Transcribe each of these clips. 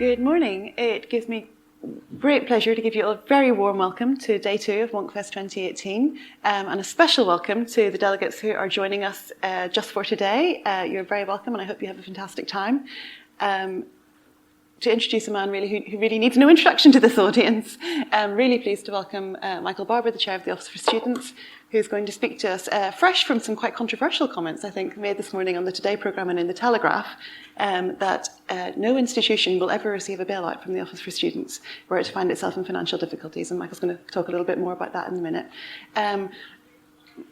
Good morning. It gives me great pleasure to give you a very warm welcome to day 2 of Wonkfest 2018, and a special welcome to the delegates who are joining us just for today. You're very welcome, and I hope you have a fantastic time. To introduce a man really who really needs no introduction to this audience, I'm really pleased to welcome Michael Barber, the Chair of the Office for Students, who's going to speak to us fresh from some quite controversial comments, I think, made this morning on the Today programme and in the Telegraph, that no institution will ever receive a bailout from the Office for Students were it to find itself in financial difficulties, and Michael's going to talk a little bit more about that in a minute.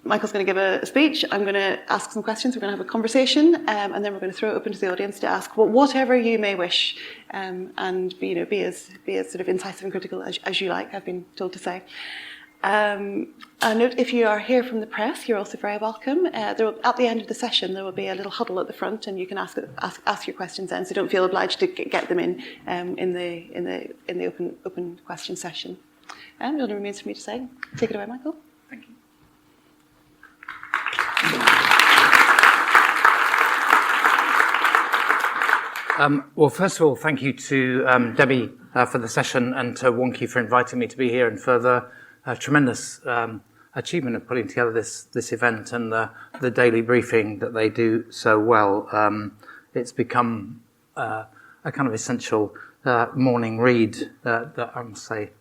Michael's going to give a speech. I'm going to ask some questions. We're going to have a conversation, and then we're going to throw it open to the audience to ask whatever you may wish, and be as sort of incisive and critical as you like. I've been told to say. A note: if you are here from the press, you're also very welcome. At the end of the session, there will be a little huddle at the front, and you can ask your questions then. So don't feel obliged to get them in the open question session. It only remains for me to say, take it away, Michael. Thank you. Well, first of all, thank you to Debbie for the session, and to Wonky for inviting me to be here, and for the tremendous achievement of putting together this event and the daily briefing that they do so well. It's become a kind of essential morning read that I must say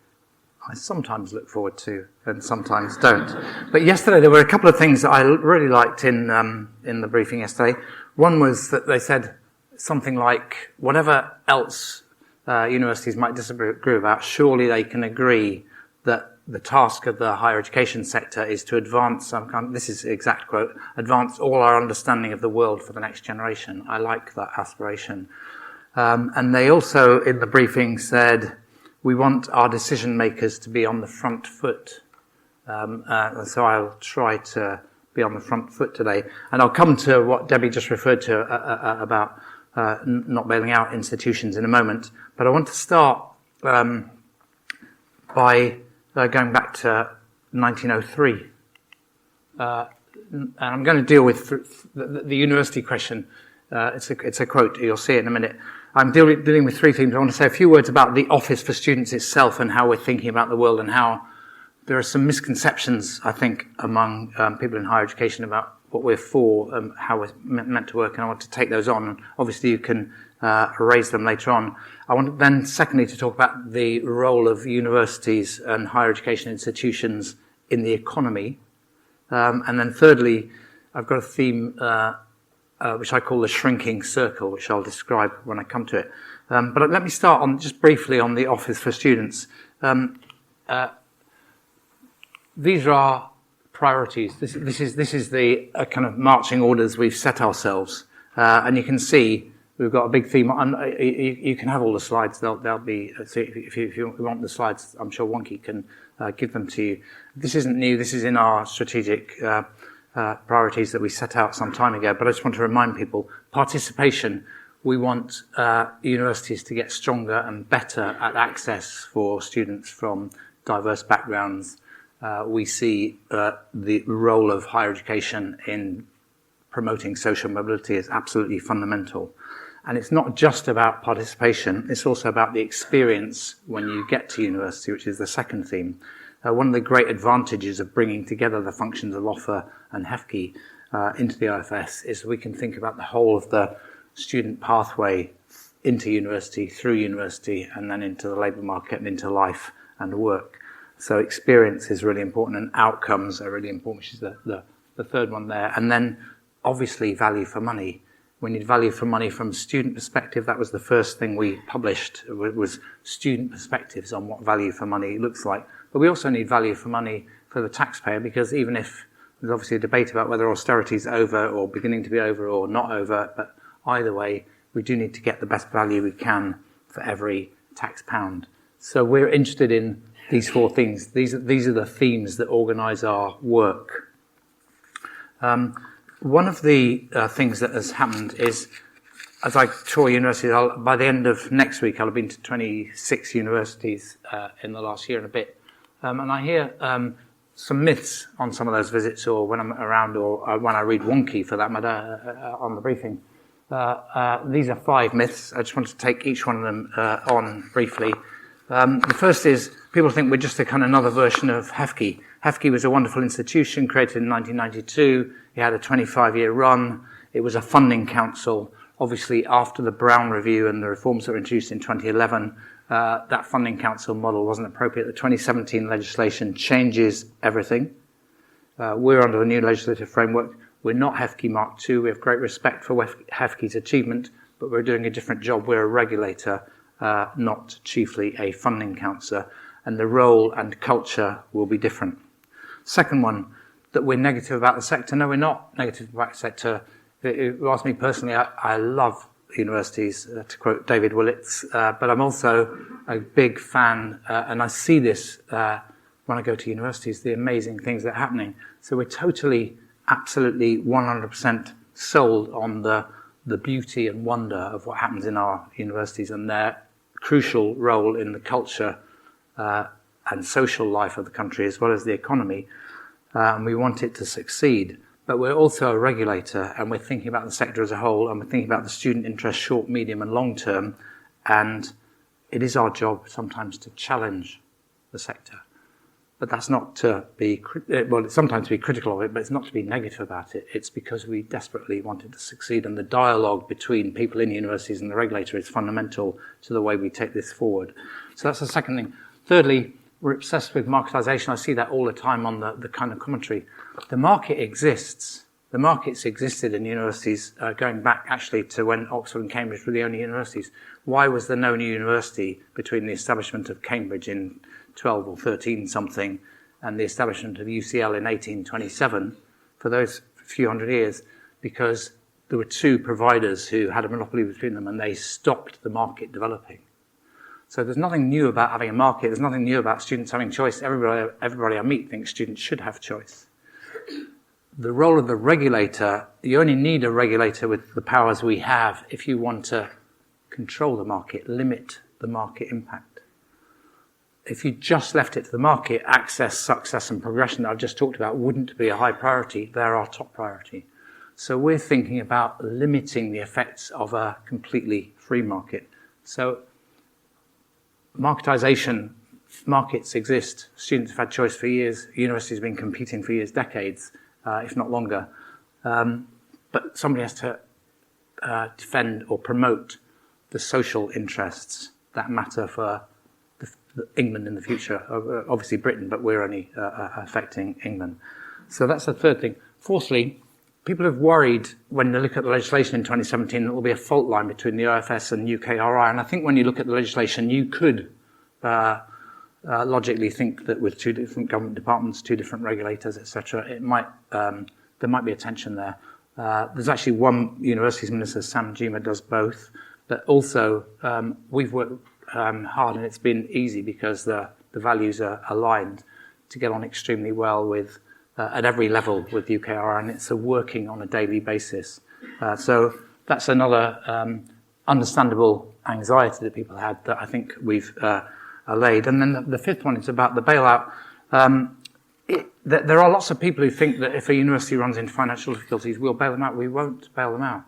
I sometimes look forward to and sometimes don't. But yesterday there were a couple of things that I really liked in the briefing yesterday. One was that they said something like, whatever else universities might disagree about, surely they can agree that the task of the higher education sector is to advance this is the exact quote, advance all our understanding of the world for the next generation. I like that aspiration. And they also, in the briefing, said, we want our decision makers to be on the front foot. So I'll try to be on the front foot today. And I'll come to what Debbie just referred to about not bailing out institutions in a moment. But I want to start by going back to 1903. And I'm going to deal with the university question. It's a quote. You'll see it in a minute. I'm dealing with 3 themes. I want to say a few words about the Office for Students itself and how we're thinking about the world, and how there are some misconceptions, I think, among people in higher education about what we're for, how we're meant to work, and I want to take those on. And obviously, you can raise them later on. I want then, secondly, to talk about the role of universities and higher education institutions in the economy. And then thirdly, I've got a theme which I call the shrinking circle, which I'll describe when I come to it. But let me start on just briefly on the Office for Students. These are our priorities. This is the kind of marching orders we've set ourselves, and you can see we've got a big theme. You can have all the slides. They'll be. So if you want the slides, I'm sure Wonky can give them to you. This isn't new. This is in our strategic priorities that we set out some time ago. But I just want to remind people: participation. We want universities to get stronger and better at access for students from diverse backgrounds. We see the role of higher education in promoting social mobility as absolutely fundamental. And it's not just about participation, it's also about the experience when you get to university, which is the second theme. One of the great advantages of bringing together the functions of OFFA and HEFCE into the OFS is we can think about the whole of the student pathway into university, through university, and then into the labour market and into life and work. So experience is really important, and outcomes are really important, which is the third one there. And then, obviously, value for money. We need value for money from student perspective. That was the first thing we published, was student perspectives on what value for money looks like. But we also need value for money for the taxpayer, because even if there's obviously a debate about whether austerity is over or beginning to be over or not over, but either way, we do need to get the best value we can for every tax pound. So we're interested in these 4 things. These are the themes that organise our work. One of the things that has happened is, as I tour universities, by the end of next week, I'll have been to 26 universities in the last year and a bit. And I hear some myths on some of those visits, or when I'm around, or when I read Wonky, for that matter, on the briefing. These are 5 myths. I just want to take each one of them on briefly. The first is people think we're just a kind of another version of HEFCE. HEFCE was a wonderful institution created in 1992. It had a 25-year run. It was a funding council. Obviously, after the Brown Review and the reforms that were introduced in 2011, that funding council model wasn't appropriate. The 2017 legislation changes everything. We're under the new legislative framework. We're not HEFCE Mark II. We have great respect for HEFCE's achievement, but we're doing a different job. We're a regulator, not chiefly a funding council, and the role and culture will be different. Second one, that we're negative about the sector. No, we're not negative about the sector. If you ask me personally, I love universities, to quote David Willits, but I'm also a big fan, and I see this when I go to universities, the amazing things that are happening. So we're totally, absolutely 100% sold on the beauty and wonder of what happens in our universities and their crucial role in the culture and social life of the country as well as the economy. And we want it to succeed. But we're also a regulator, and we're thinking about the sector as a whole, and we're thinking about the student interest short, medium and long term. And it is our job sometimes to challenge the sector. But that's not to be, well, it's sometimes to be critical of it, but it's not to be negative about it. It's because we desperately want it to succeed. And the dialogue between people in universities and the regulator is fundamental to the way we take this forward. So that's the second thing. Thirdly, we're obsessed with marketisation. I see that all the time on the kind of commentary. The market exists. The markets existed in universities going back actually to when Oxford and Cambridge were the only universities. Why was there no new university between the establishment of Cambridge in 12 or 13 something and the establishment of UCL in 1827 for those few hundred years? Because there were 2 providers who had a monopoly between them and they stopped the market developing. So there's nothing new about having a market. There's nothing new about students having choice. Everybody I meet thinks students should have choice. The role of the regulator, you only need a regulator with the powers we have if you want to control the market, limit the market impact. If you just left it to the market, access, success and progression that I've just talked about wouldn't be a high priority. They're our top priority. So we're thinking about limiting the effects of a completely free market. So marketisation, markets exist. Students have had choice for years. Universities have been competing for years, decades, if not longer. But somebody has to defend or promote the social interests that matter for England in the future. Obviously Britain, but we're only affecting England. So that's the third thing. Fourthly, people have worried when they look at the legislation in 2017 that there will be a fault line between the OFS and UKRI. And I think when you look at the legislation, you could logically think that with 2 different government departments, 2 different regulators, etc., it might there might be a tension there. There's actually one universities minister, Sam Jima, does both, but also we've worked hard and it's been easy because the values are aligned to get on extremely well with at every level with UKR, and it's working on a daily basis. So that's another understandable anxiety that people had that I think we've allayed. And then the fifth one is about the bailout. There are lots of people who think that if a university runs into financial difficulties, we'll bail them out. We won't bail them out.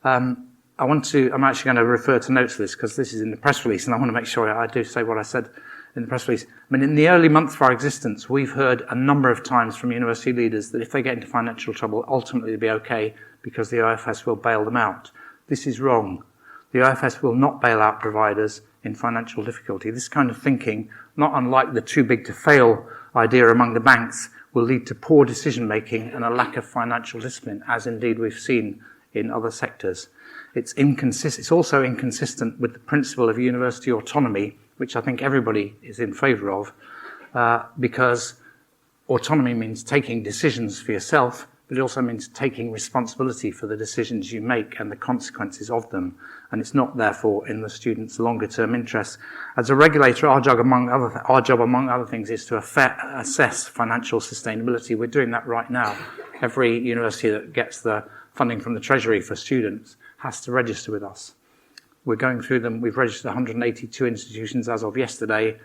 I'm actually going to refer to notes for this because this is in the press release, and I want to make sure I do say what I said in the press release. I mean, in the early months of our existence, we've heard a number of times from university leaders that if they get into financial trouble, ultimately they'll be okay because the OFS will bail them out. This is wrong. The OFS will not bail out providers in financial difficulty. This kind of thinking, not unlike the too big to fail idea among the banks, will lead to poor decision making and a lack of financial discipline, as indeed we've seen in other sectors. It's also inconsistent with the principle of university autonomy, which I think everybody is in favour of, because autonomy means taking decisions for yourself, but it also means taking responsibility for the decisions you make and the consequences of them. And it's not, therefore, in the students' longer-term interests. As a regulator, our job, among other things, is to assess financial sustainability. We're doing that right now. Every university that gets the funding from the Treasury for students has to register with us. We're going through them. We've registered 182 institutions as of yesterday.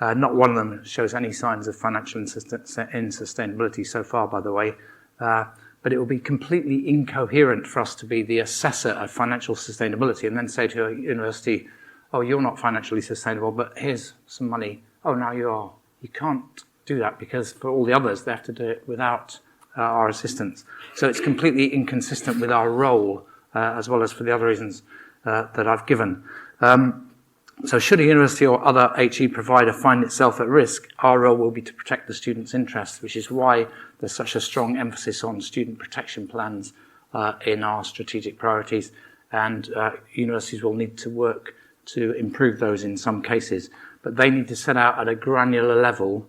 Not one of them shows any signs of financial insustainability so far, by the way. But but it will be completely incoherent for us to be the assessor of financial sustainability and then say to a university, oh, you're not financially sustainable, but here's some money. Oh, now you are. You can't do that because for all the others, they have to do it without our assistance. So it's completely inconsistent with our role, as well as for the other reasons that I've given. So should a university or other HE provider find itself at risk, our role will be to protect the students' interests, which is why there's such a strong emphasis on student protection plans in our strategic priorities. And universities will need to work to improve those in some cases. But they need to set out at a granular level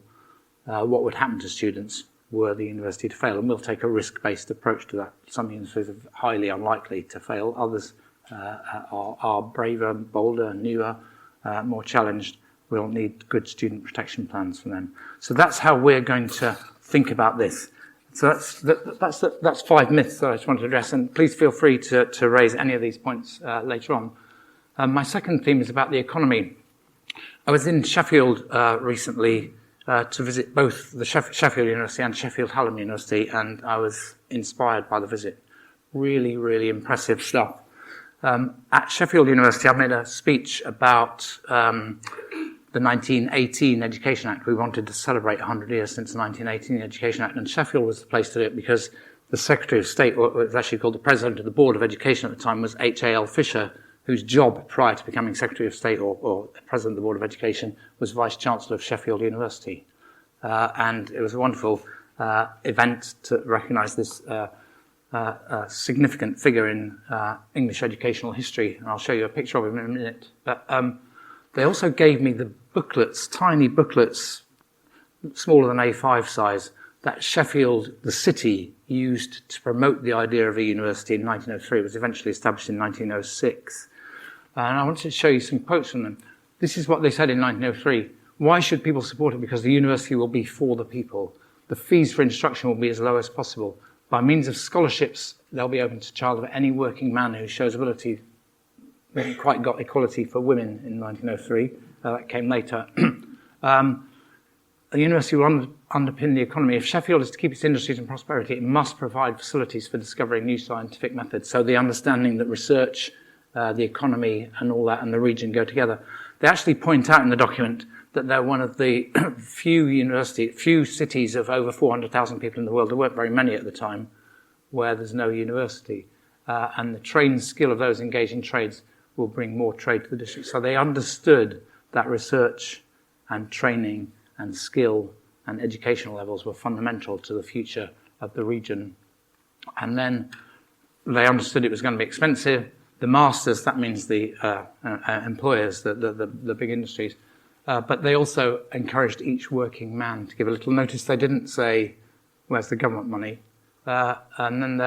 what would happen to students were the university to fail. And we'll take a risk-based approach to that. Some universities are highly unlikely to fail. Others are braver, bolder, newer, more challenged. We'll need good student protection plans for them. So that's how we're going to think about this. So that's 5 myths that I just wanted to address. And please feel free to raise any of these points later on. My second theme is about the economy. I was in Sheffield recently to visit both the Sheffield University and Sheffield Hallam University, and I was inspired by the visit. Really, really impressive stuff. At Sheffield University, I made a speech about the 1918 Education Act. We wanted to celebrate 100 years since the 1918 Education Act, and Sheffield was the place to do it because the Secretary of State, or it was actually called the President of the Board of Education at the time, was H.A.L. Fisher, whose job prior to becoming Secretary of State or President of the Board of Education was Vice-Chancellor of Sheffield University. And it was a wonderful event to recognise this significant figure in English educational history. And I'll show you a picture of him in a minute. But they also gave me the booklets, tiny booklets, smaller than A5 size, that Sheffield, the city, used to promote the idea of a university in 1903. It was eventually established in 1906. And I wanted to show you some quotes from them. This is what they said in 1903. Why should people support it? Because the university will be for the people. The fees for instruction will be as low as possible. By means of scholarships, they'll be open to child of any working man who shows ability. We haven't quite got equality for women in 1903. That came later. The university will underpin the economy. If Sheffield is to keep its industries in prosperity, it must provide facilities for discovering new scientific methods. So the understanding that research, the economy and all that and the region go together. They actually point out in the document that they're one of the few cities of over 400,000 people in the world, there weren't very many at the time, where there's no university. And the trained skill of those engaged in trades will bring more trade to the district. So they understood that research and training and skill and educational levels were fundamental to the future of the region. And then they understood it was going to be expensive. The masters, that means the employers, the big industries, but they also encouraged each working man to give a little notice. They didn't say, where's the government money? And then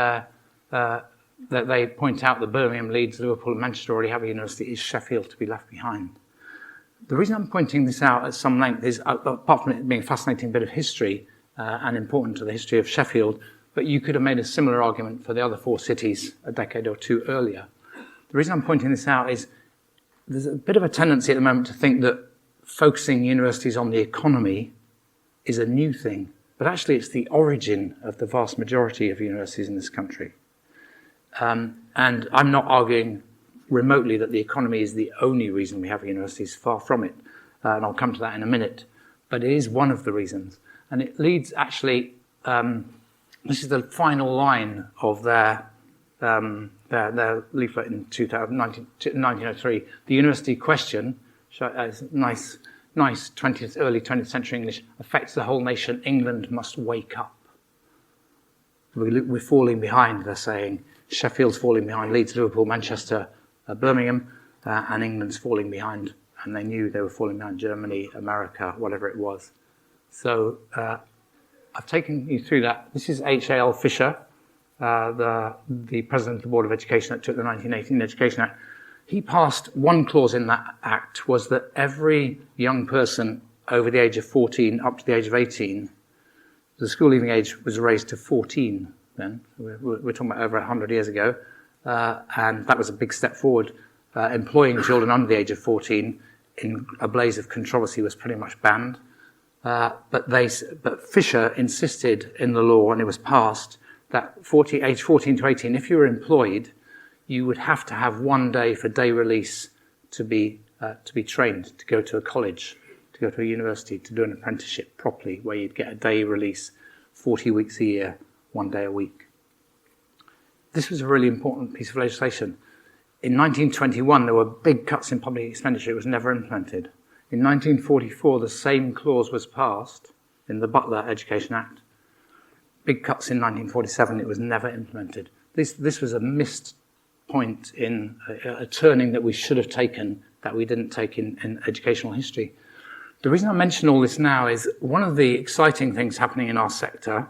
they point out that Birmingham, Leeds, Liverpool and Manchester already have a university. Is Sheffield to be left behind? The reason I'm pointing this out at some length is, apart from it being a fascinating bit of history and important to the history of Sheffield, but you could have made a similar argument for the other 4 cities a decade or 2 earlier. The reason I'm pointing this out is there's a bit of a tendency at the moment to think that focusing universities on the economy is a new thing, but actually it's the origin of the vast majority of universities in this country. And I'm not arguing remotely that the economy is the only reason we have universities, far from it, and I'll come to that in a minute, but it is one of the reasons. And it leads actually, this is the final line of their leaflet in 1903. The university question, nice early 20th century English, affects the whole nation. England must wake up. We're falling behind, they're saying. Sheffield's falling behind Leeds, Liverpool, Manchester, Birmingham, and England's falling behind. And they knew they were falling behind Germany, America, whatever it was. So I've taken you through that. This is H.A.L. Fisher, the President of the Board of Education that took the 1918 Education Act. He passed one clause in that act, was that every young person over the age of 14 up to the age of 18, the school leaving age was raised to 14 then. We're talking about over 100 years ago. And that was a big step forward. Employing children under the age of 14 in a blaze of controversy was pretty much banned. But Fisher insisted in the law, and it was passed, that age 14 to 18, if you were employed, you would have to have 1 day for day release to be trained, to go to a college, to go to a university, to do an apprenticeship properly, where you'd get a day release, 40 weeks a year, 1 day a week. This was a really important piece of legislation. In 1921, there were big cuts in public expenditure. It was never implemented. In 1944, the same clause was passed in the Butler Education Act. Big cuts in 1947. It was never implemented. This was a missed point in a turning that we should have taken that we didn't take in educational history. The reason I mention all this now is one of the exciting things happening in our sector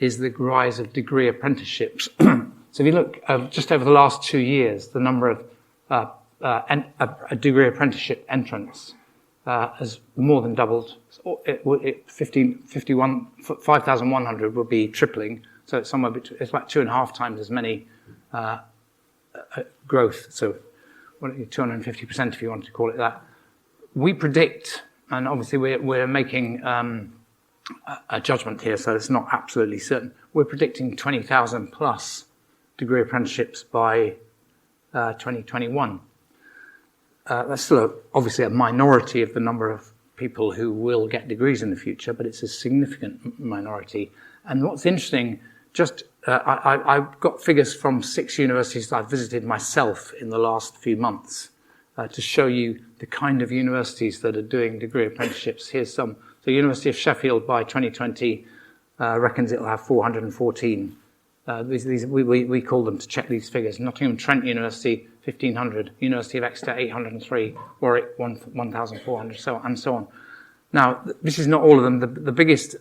is the rise of degree apprenticeships. So if you look just over the last 2 years, the number of a degree apprenticeship entrants has more than doubled. 5,100 will be tripling, so it's somewhere between, it's about 2.5 times as many growth. So 250%, if you want to call it that. We predict, and obviously we're making a judgment here, so it's not absolutely certain. We're predicting 20,000 plus degree apprenticeships by 2021. That's still obviously a minority of the number of people who will get degrees in the future, but it's a significant minority. And what's interesting, I've got figures from 6 universities that I've visited myself in the last few months to show you the kind of universities that are doing degree apprenticeships. Here's some. The University of Sheffield by 2020 reckons it'll have 414. We call them to check these figures. Nottingham Trent University, 1,500. University of Exeter, 803. Warwick, 1,400, so on and so on. Now, this is not all of them. The biggest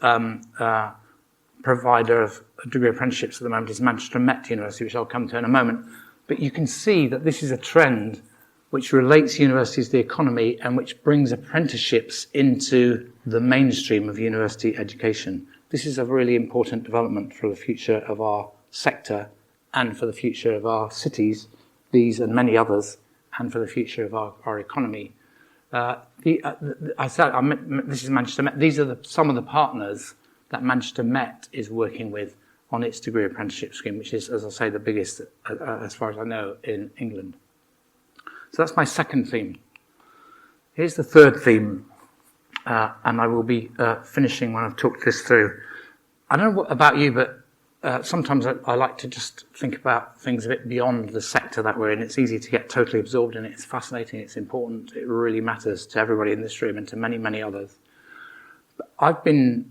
provider of degree apprenticeships at the moment is Manchester Met University, which I'll come to in a moment. But you can see that this is a trend which relates universities to the economy and which brings apprenticeships into the mainstream of university education. This is a really important development for the future of our sector and for the future of our cities, these and many others, and for the future of our economy. This is Manchester Met. These are some of the partners that Manchester Met is working with on its degree apprenticeship scheme, which is, as I say, the biggest, as far as I know, in England. So that's my second theme. Here's the third theme, and I will be finishing when I've talked this through. I don't know about you, but sometimes I like to just think about things a bit beyond the sector that we're in. It's easy to get totally absorbed in it. It's fascinating, it's important, it really matters to everybody in this room and to many, many others. But I've been,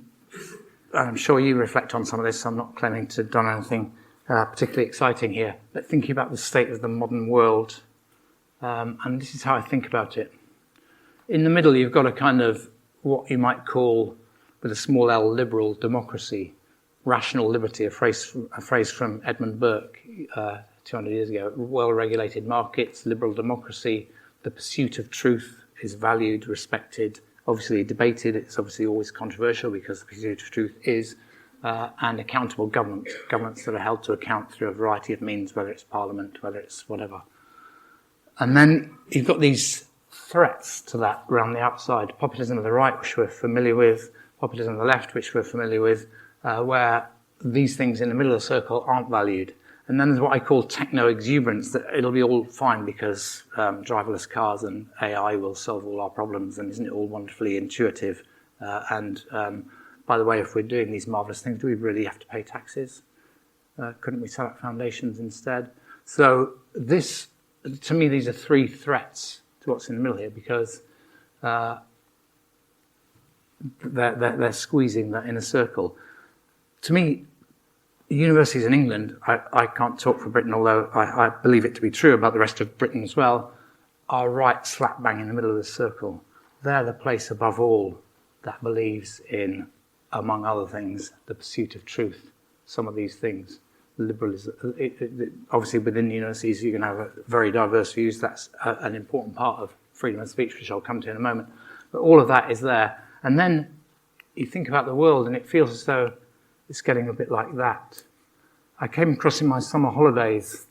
and I'm sure you reflect on some of this, so I'm not claiming to have done anything particularly exciting here, but thinking about the state of the modern world. And this is how I think about it. In the middle, you've got a kind of what you might call, with a small l, liberal democracy, rational liberty, a phrase from Edmund Burke 200 years ago. Well-regulated markets, liberal democracy, the pursuit of truth is valued, respected, obviously debated. It's obviously always controversial because the pursuit of truth is, and accountable governments that are held to account through a variety of means, whether it's parliament, whether it's whatever. And then you've got these threats to that around the outside. Populism of the right, which we're familiar with, populism of the left, which we're familiar with, where these things in the middle of the circle aren't valued. And then there's what I call techno-exuberance, that it'll be all fine because driverless cars and AI will solve all our problems, and isn't it all wonderfully intuitive? And by the way, if we're doing these marvellous things, do we really have to pay taxes? Couldn't we set up foundations instead? So this, to me, these are 3 threats to what's in the middle here, because they're squeezing that inner circle. To me, universities in England, I can't talk for Britain, although I believe it to be true about the rest of Britain as well, are right slap bang in the middle of the circle. They're the place above all that believes in, among other things, the pursuit of truth. Some of these things, liberalism, obviously within universities you can have very diverse views. That's an important part of freedom of speech, which I'll come to in a moment. But all of that is there. And then you think about the world and it feels as though it's getting a bit like that. I came across in my summer holidays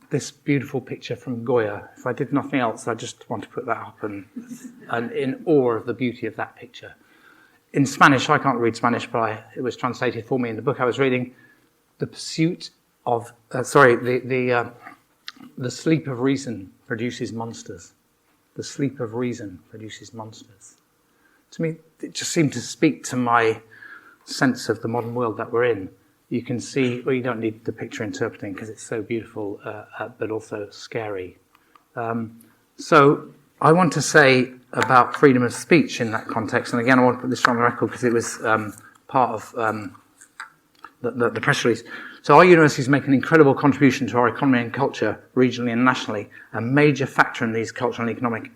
this beautiful picture from Goya. If I did nothing else, I just want to put that up and in awe of the beauty of that picture. In Spanish, I can't read Spanish, but it was translated for me in the book I was reading. the pursuit of, the sleep of reason produces monsters. The sleep of reason produces monsters. To me, it just seemed to speak to my sense of the modern world that we're in. You can see, well, you don't need the picture interpreting because it's so beautiful, but also scary. So I want to say about freedom of speech in that context, and again, I want to put this on the record because it was part of the press release. So our universities make an incredible contribution to our economy and culture, regionally and nationally. A major factor in these cultural and economic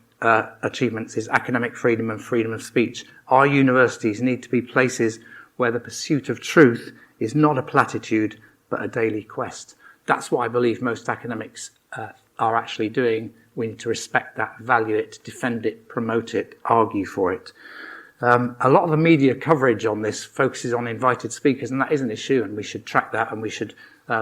achievements is academic freedom and freedom of speech. Our universities need to be places where the pursuit of truth is not a platitude, but a daily quest. That's what I believe most academics are actually doing. We need to respect that, value it, defend it, promote it, argue for it. A lot of the media coverage on this focuses on invited speakers, and that is an issue, and we should track that, and we should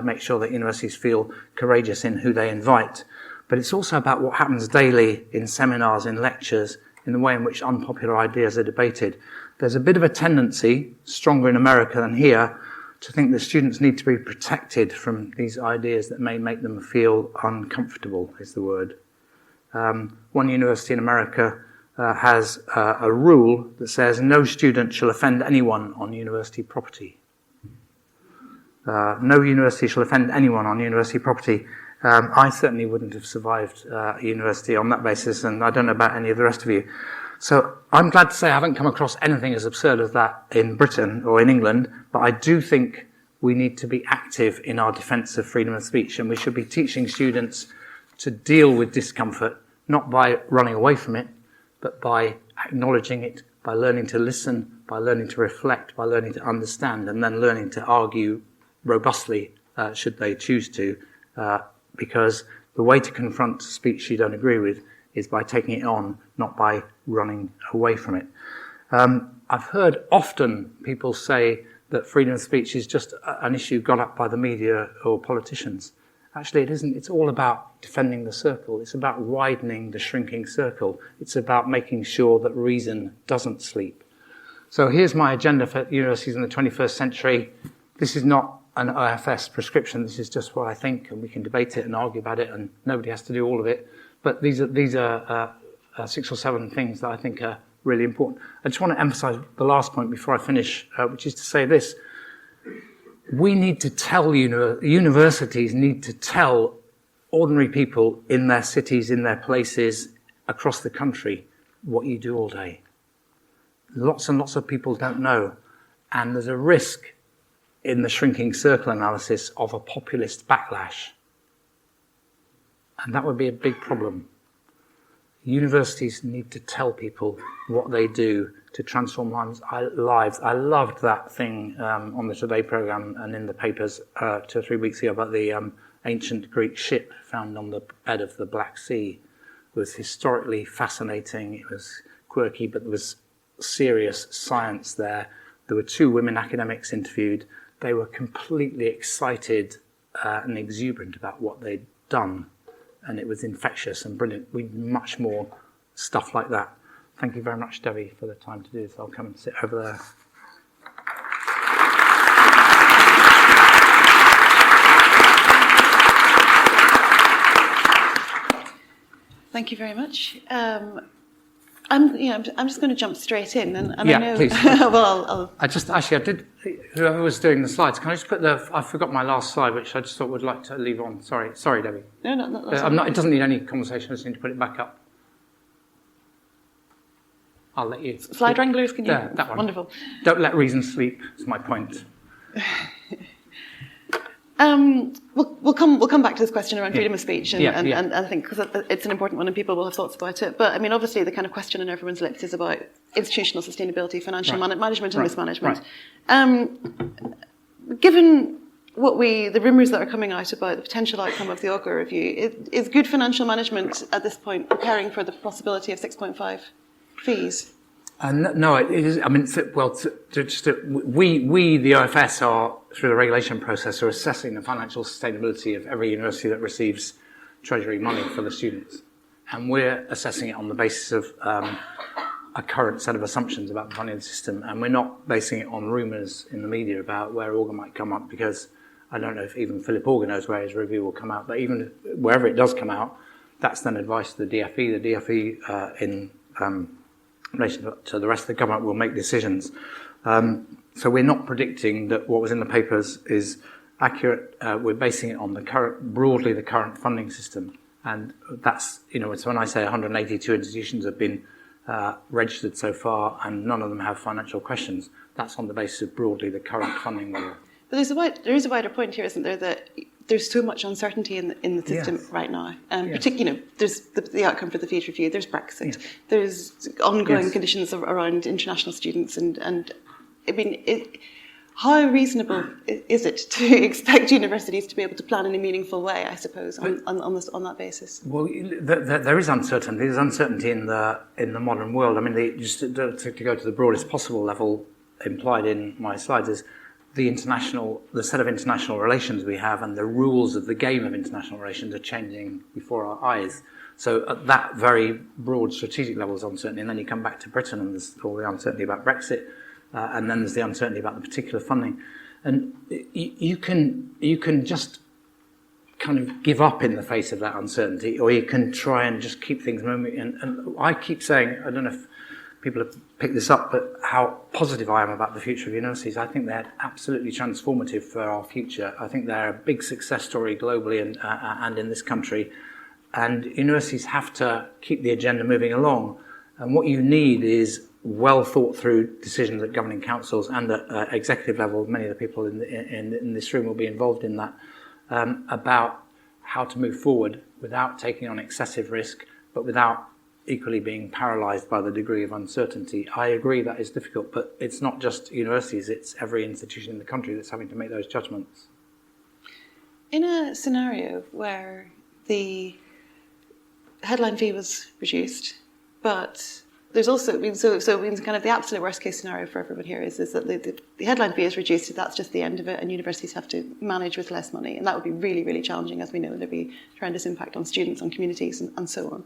make sure that universities feel courageous in who they invite. But it's also about what happens daily in seminars, in lectures, in the way in which unpopular ideas are debated. There's a bit of a tendency, stronger in America than here, to think that students need to be protected from these ideas that may make them feel uncomfortable, is the word. One university in America has a rule that says no student shall offend anyone on university property. No university shall offend anyone on university property. I certainly wouldn't have survived university on that basis, and I don't know about any of the rest of you. So I'm glad to say I haven't come across anything as absurd as that in Britain or in England, but I do think we need to be active in our defence of freedom of speech, and we should be teaching students to deal with discomfort, not by running away from it, but by acknowledging it, by learning to listen, by learning to reflect, by learning to understand, and then learning to argue robustly, should they choose to, because the way to confront speech you don't agree with is by taking it on, not by running away from it. I've heard often people say that freedom of speech is just an issue got up by the media or politicians. Actually, it isn't. It's all about defending the circle. It's about widening the shrinking circle. It's about making sure that reason doesn't sleep. So here's my agenda for universities in the 21st century. This is not an OFS prescription. This is just what I think, and we can debate it and argue about it, and nobody has to do all of it. But these are 6 or 7 things that I think are really important. I just want to emphasize the last point before I finish, which is to say this. We need to tell, universities need to tell ordinary people in their cities, in their places, across the country, what you do all day. Lots and lots of people don't know. And there's a risk in the shrinking circle analysis of a populist backlash. And that would be a big problem. Universities need to tell people what they do to transform lives. I loved that thing on the Today programme and in the papers 2 or 3 weeks ago about the ancient Greek ship found on the bed of the Black Sea. It was historically fascinating. It was quirky, but there was serious science there. There were 2 women academics interviewed. They were completely excited and exuberant about what they'd done. And it was infectious and brilliant. We need much more stuff like that. Thank you very much, Debbie, for the time to do this. I'll come and sit over there. Thank you very much. I'm just going to jump straight in, and Yeah, I know. please. Well, I did. Whoever was doing the slides, can I just put I forgot my last slide, which I just thought would like to leave on. Sorry, Debbie. No, that's It doesn't need any conversation. I just need to put it back up. I'll let you. Slide wranglers, can you? Yeah, that one. Wonderful. Don't let reason sleep. Is my point. We'll come back to this question around freedom of speech, and I think because it's an important one, and people will have thoughts about it. But I mean, obviously, the kind of question on everyone's lips is about institutional sustainability, financial management, and mismanagement. Given the rumours that are coming out about the potential outcome of the Auger review, is good financial management at this point preparing for the possibility of 6.5 fees? No, it is. I mean, we, the OFS, are through the regulation process, are assessing the financial sustainability of every university that receives Treasury money for the students, and we're assessing it on the basis of a current set of assumptions about the funding system, and we're not basing it on rumours in the media about where Auger might come up, because I don't know if even Philip Organ knows where his review will come out, but even wherever it does come out, that's then advice to the DFE. The DFE, in relation to the rest of the government, will make decisions. So we're not predicting that what was in the papers is accurate. We're basing it on broadly the current funding system. And that's, it's when I say 182 institutions have been registered so far and none of them have financial questions, that's on the basis of broadly the current funding model. But there is a wider point here, isn't there, that there's so much uncertainty in the system right now. Particularly, there's the outcome for the Fees Review, there's Brexit, there's ongoing conditions around international students, and I mean, how reasonable is it to expect universities to be able to plan in a meaningful way, I suppose, on that basis? Well, there is uncertainty. There's uncertainty in the modern world. I mean, just to go to the broadest possible level implied in my slides is the set of international relations we have and the rules of the game of international relations are changing before our eyes. So at that very broad strategic level is uncertainty, and then you come back to Britain and there's all the uncertainty about Brexit, and then there's the uncertainty about the particular funding. And you can just kind of give up in the face of that uncertainty, or you can try and just keep things moving. And I keep saying, I don't know if people have picked this up, but how positive I am about the future of universities. I think they're absolutely transformative for our future. I think they're a big success story globally and in this country. And universities have to keep the agenda moving along. And what you need is well thought through decisions at governing councils and at executive level. Many of the people in this room will be involved in that, about how to move forward without taking on excessive risk, but without equally being paralysed by the degree of uncertainty. I agree that is difficult, but it's not just universities, it's every institution in the country that's having to make those judgments. In a scenario where the headline fee was reduced, but there's also, so in kind of the absolute worst case scenario for everyone here is that the headline fee is reduced, that's just the end of it, and universities have to manage with less money, and that would be really, really challenging, as we know. There'd be tremendous impact on students, on communities, and so on.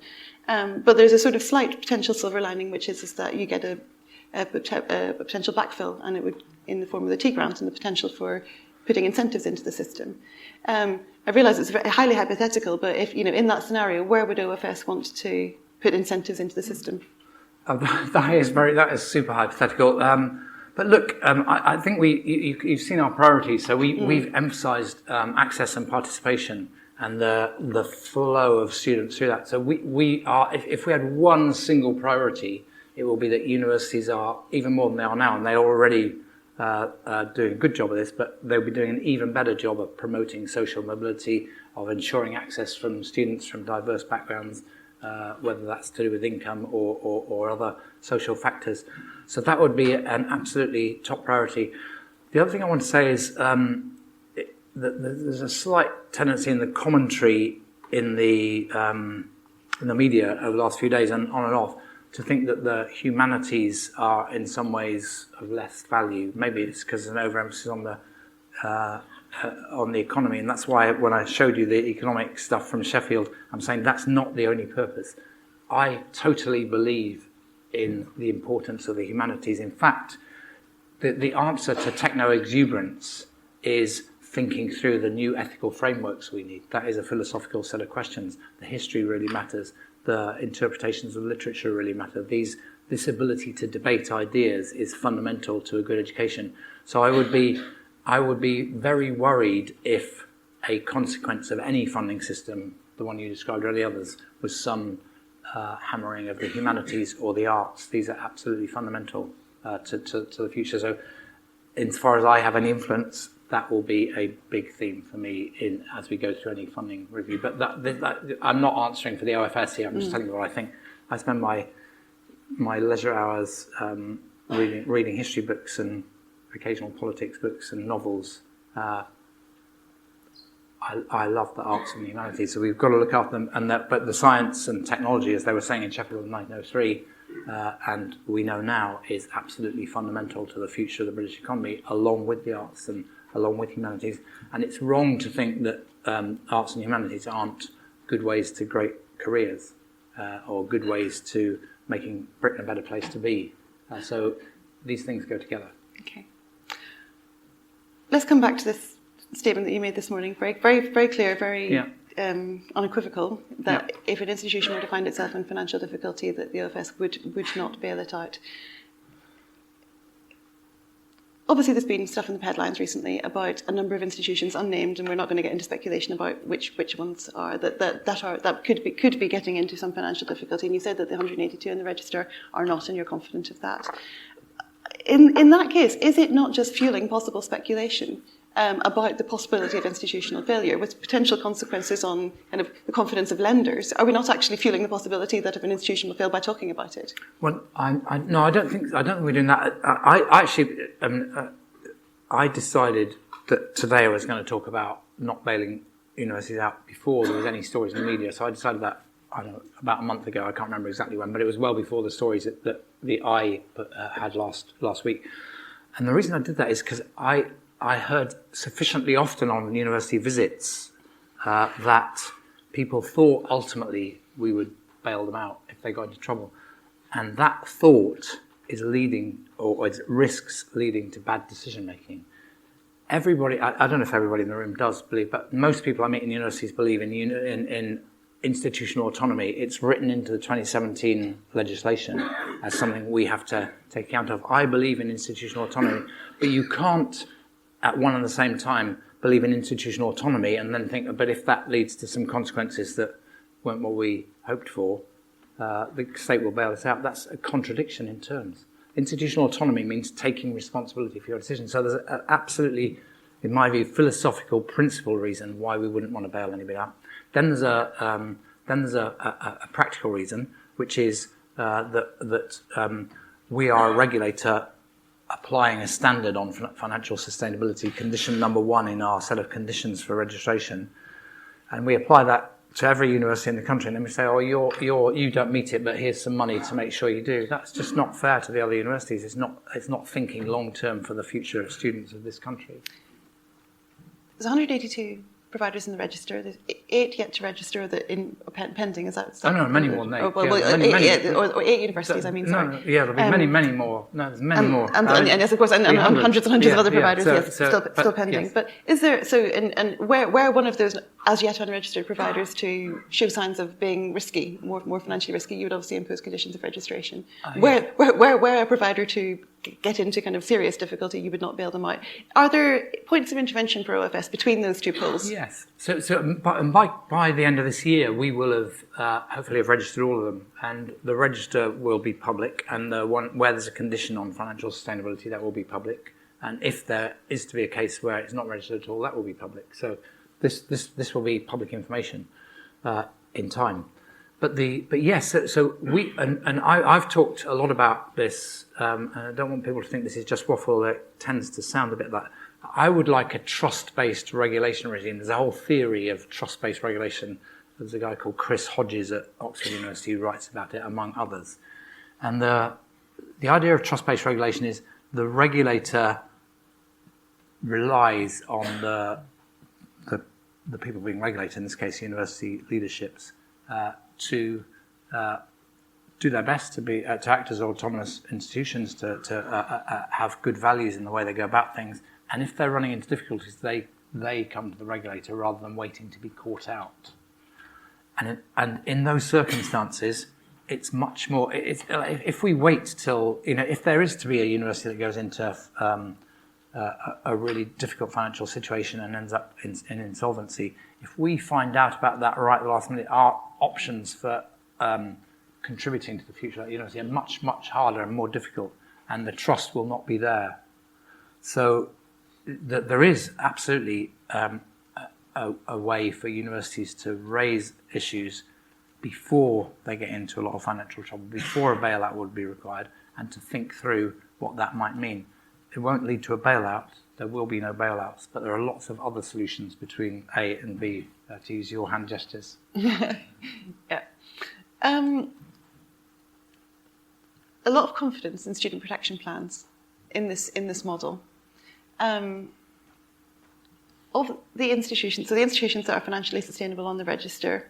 But there's a sort of slight potential silver lining, which is that you get a potential backfill, and it would, in the form of the T grant, and the potential for putting incentives into the system. I realise it's very highly hypothetical, but if in that scenario, where would OFS want to put incentives into the system? That is super hypothetical. But look, I think you've seen our priorities. So we've emphasised access and participation and the flow of students through that. So we are, if we had one single priority, it will be that universities are even more than they are now, and they're already doing a good job of this, but they'll be doing an even better job of promoting social mobility, of ensuring access from students from diverse backgrounds, whether that's to do with income or other social factors. So that would be an absolutely top priority. The other thing I want to say is that there's a slight tendency in the commentary in the media over the last few days and on and off to think that the humanities are in some ways of less value. Maybe it's because there's an overemphasis on the economy, and that's why when I showed you the economic stuff from Sheffield, I'm saying that's not the only purpose. I totally believe in the importance of the humanities. In fact, the answer to techno-exuberance is thinking through the new ethical frameworks we need. That is a philosophical set of questions. The history really matters. The interpretations of literature really matter. This ability to debate ideas is fundamental to a good education. So I would be very worried if a consequence of any funding system, the one you described or the others, was some hammering of the humanities or the arts. These are absolutely fundamental to the future. So as far as I have any influence, that will be a big theme for me as we go through any funding review. But I'm not answering for the OFS here. I'm just telling you what I think. I spend my leisure hours reading history books and occasional politics books and novels. I love the arts and the humanities, so we've got to look after them. But the science and technology, as they were saying in Sheffield in 1903, and we know now, is absolutely fundamental to the future of the British economy, along with the arts and along with humanities. And it's wrong to think that arts and humanities aren't good ways to great careers or good ways to making Britain a better place to be. So these things go together. Okay. Let's come back to this statement that you made this morning, very clear, very Yeah. unequivocal, that Yeah. if an institution were to find itself in financial difficulty, that the OFS would not bail it out. Obviously, there's been stuff in the headlines recently about a number of institutions unnamed, and we're not going to get into speculation about which ones are that could be getting into some financial difficulty. And you said that the 182 in the register are not, and you're confident of that. In that case, is it not just fueling possible speculation about the possibility of institutional failure, with potential consequences on kind of the confidence of lenders? Are we not actually fueling the possibility that if an institution will fail by talking about it? Well, no, I don't think we're doing that. I actually, I decided that today I was going to talk about not bailing universities out before there was any stories in the media. So I decided that, I don't know, about a month ago. I can't remember exactly when, but it was well before the stories that the I had last week. And the reason I did that is because I heard sufficiently often on university visits that people thought ultimately we would bail them out if they got into trouble. And that thought is leading, or it risks leading to bad decision making. Everybody, I don't know if everybody in the room does believe, but most people I meet in universities believe in institutional autonomy. It's written into the 2017 legislation as something we have to take account of. I believe in institutional autonomy, but you can't at one and the same time believe in institutional autonomy and then think, but if that leads to some consequences that weren't what we hoped for, the state will bail us out. That's a contradiction in terms. Institutional autonomy means taking responsibility for your decisions. So there's absolutely, in my view, philosophical principle reason why we wouldn't want to bail anybody out. Then there's a practical reason, which is that we are a regulator applying a standard on financial sustainability, condition number one in our set of conditions for registration, and we apply that to every university in the country, and then we say, oh, you don't meet it, but here's some money to make sure you do. That's just not fair to the other universities. It's not thinking long term for the future of students of this country. There's 182 providers in the register. There's 8 yet to register that in pending. Is that? Oh no, many more than 8. Or 8 universities. I mean, sorry. No, yeah, there'll be many more. No, there's many more. And yes, of course, and hundreds and hundreds of other providers, still pending. Yes. But is there and where one of those as yet unregistered providers to show signs of being risky, more financially risky, you would obviously impose conditions of registration. Where a provider to get into kind of serious difficulty, you would not bail them out. Are there points of intervention for OFS between those two poles? Yes. So by the end of this year, we will have hopefully have registered all of them, and the register will be public. And the one where there's a condition on financial sustainability, that will be public. And if there is to be a case where it's not registered at all, that will be public. So this will be public information in time. But yes, so we and I've talked a lot about this. And I don't want people to think this is just waffle. It tends to sound a bit like. I would like a trust-based regulation regime. There's a whole theory of trust-based regulation. There's a guy called Chris Hodges at Oxford University who writes about it, among others. And the idea of trust-based regulation is the regulator relies on the people being regulated, in this case university leaderships, to do their best to act as autonomous institutions, to have good values in the way they go about things. And if they're running into difficulties, they come to the regulator rather than waiting to be caught out. And in those circumstances, it's much more. If we wait till if there is to be a university that goes into a really difficult financial situation and ends up in insolvency, if we find out about that right at the last minute, our options for contributing to the future of that university are much, much harder and more difficult, and the trust will not be there. So there is absolutely a way for universities to raise issues before they get into a lot of financial trouble, before a bailout would be required, and to think through what that might mean. It won't lead to a bailout. There will be no bailouts, but there are lots of other solutions between A and B, to use your hand gestures. Yeah. A lot of confidence in student protection plans in this model. Of the institutions, so the institutions that are financially sustainable on the register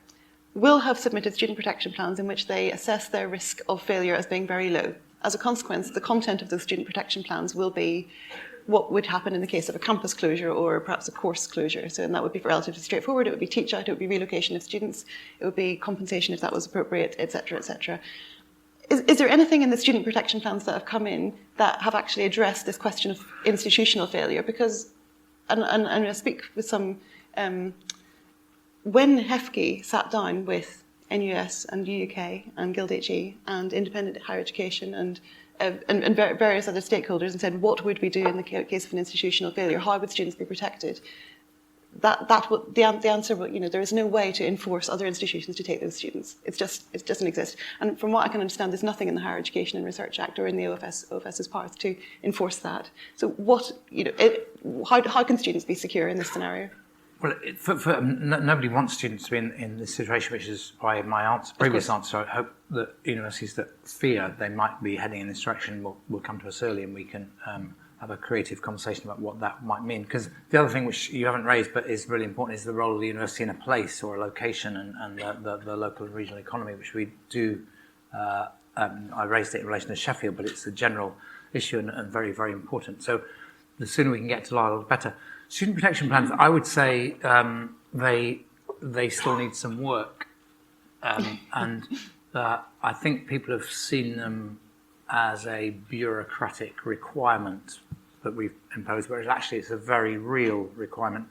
will have submitted student protection plans in which they assess their risk of failure as being very low. As a consequence, the content of those student protection plans will be what would happen in the case of a campus closure or perhaps a course closure. So, and that would be relatively straightforward. It would be teach out, it would be relocation of students, it would be compensation if that was appropriate, etc., etc. Is there anything in the student protection plans that have come in that have actually addressed this question of institutional failure? Because, and I speak with some, when HEFGE sat down with NUS and UUK and Guild HE and Independent Higher Education and various other stakeholders and said, what would we do in the case of an institutional failure? How would students be protected? The answer, there is no way to enforce other institutions to take those students. It doesn't exist. And from what I can understand, there's nothing in the Higher Education and Research Act or in the OFS's path to enforce that. So how can students be secure in this scenario? Well, nobody wants students to be in this situation, which is why my previous answer, I hope that universities that fear they might be heading in this direction will come to us early and we can have a creative conversation about what that might mean. Because the other thing which you haven't raised but is really important is the role of the university in a place or a location and the local and regional economy, which we do. I raised it in relation to Sheffield, but it's a general issue and very, very important. So the sooner we can get to Lyle, the better. Student protection plans, I would say they still need some work. And I think people have seen them as a bureaucratic requirement that we've imposed, whereas actually it's a very real requirement.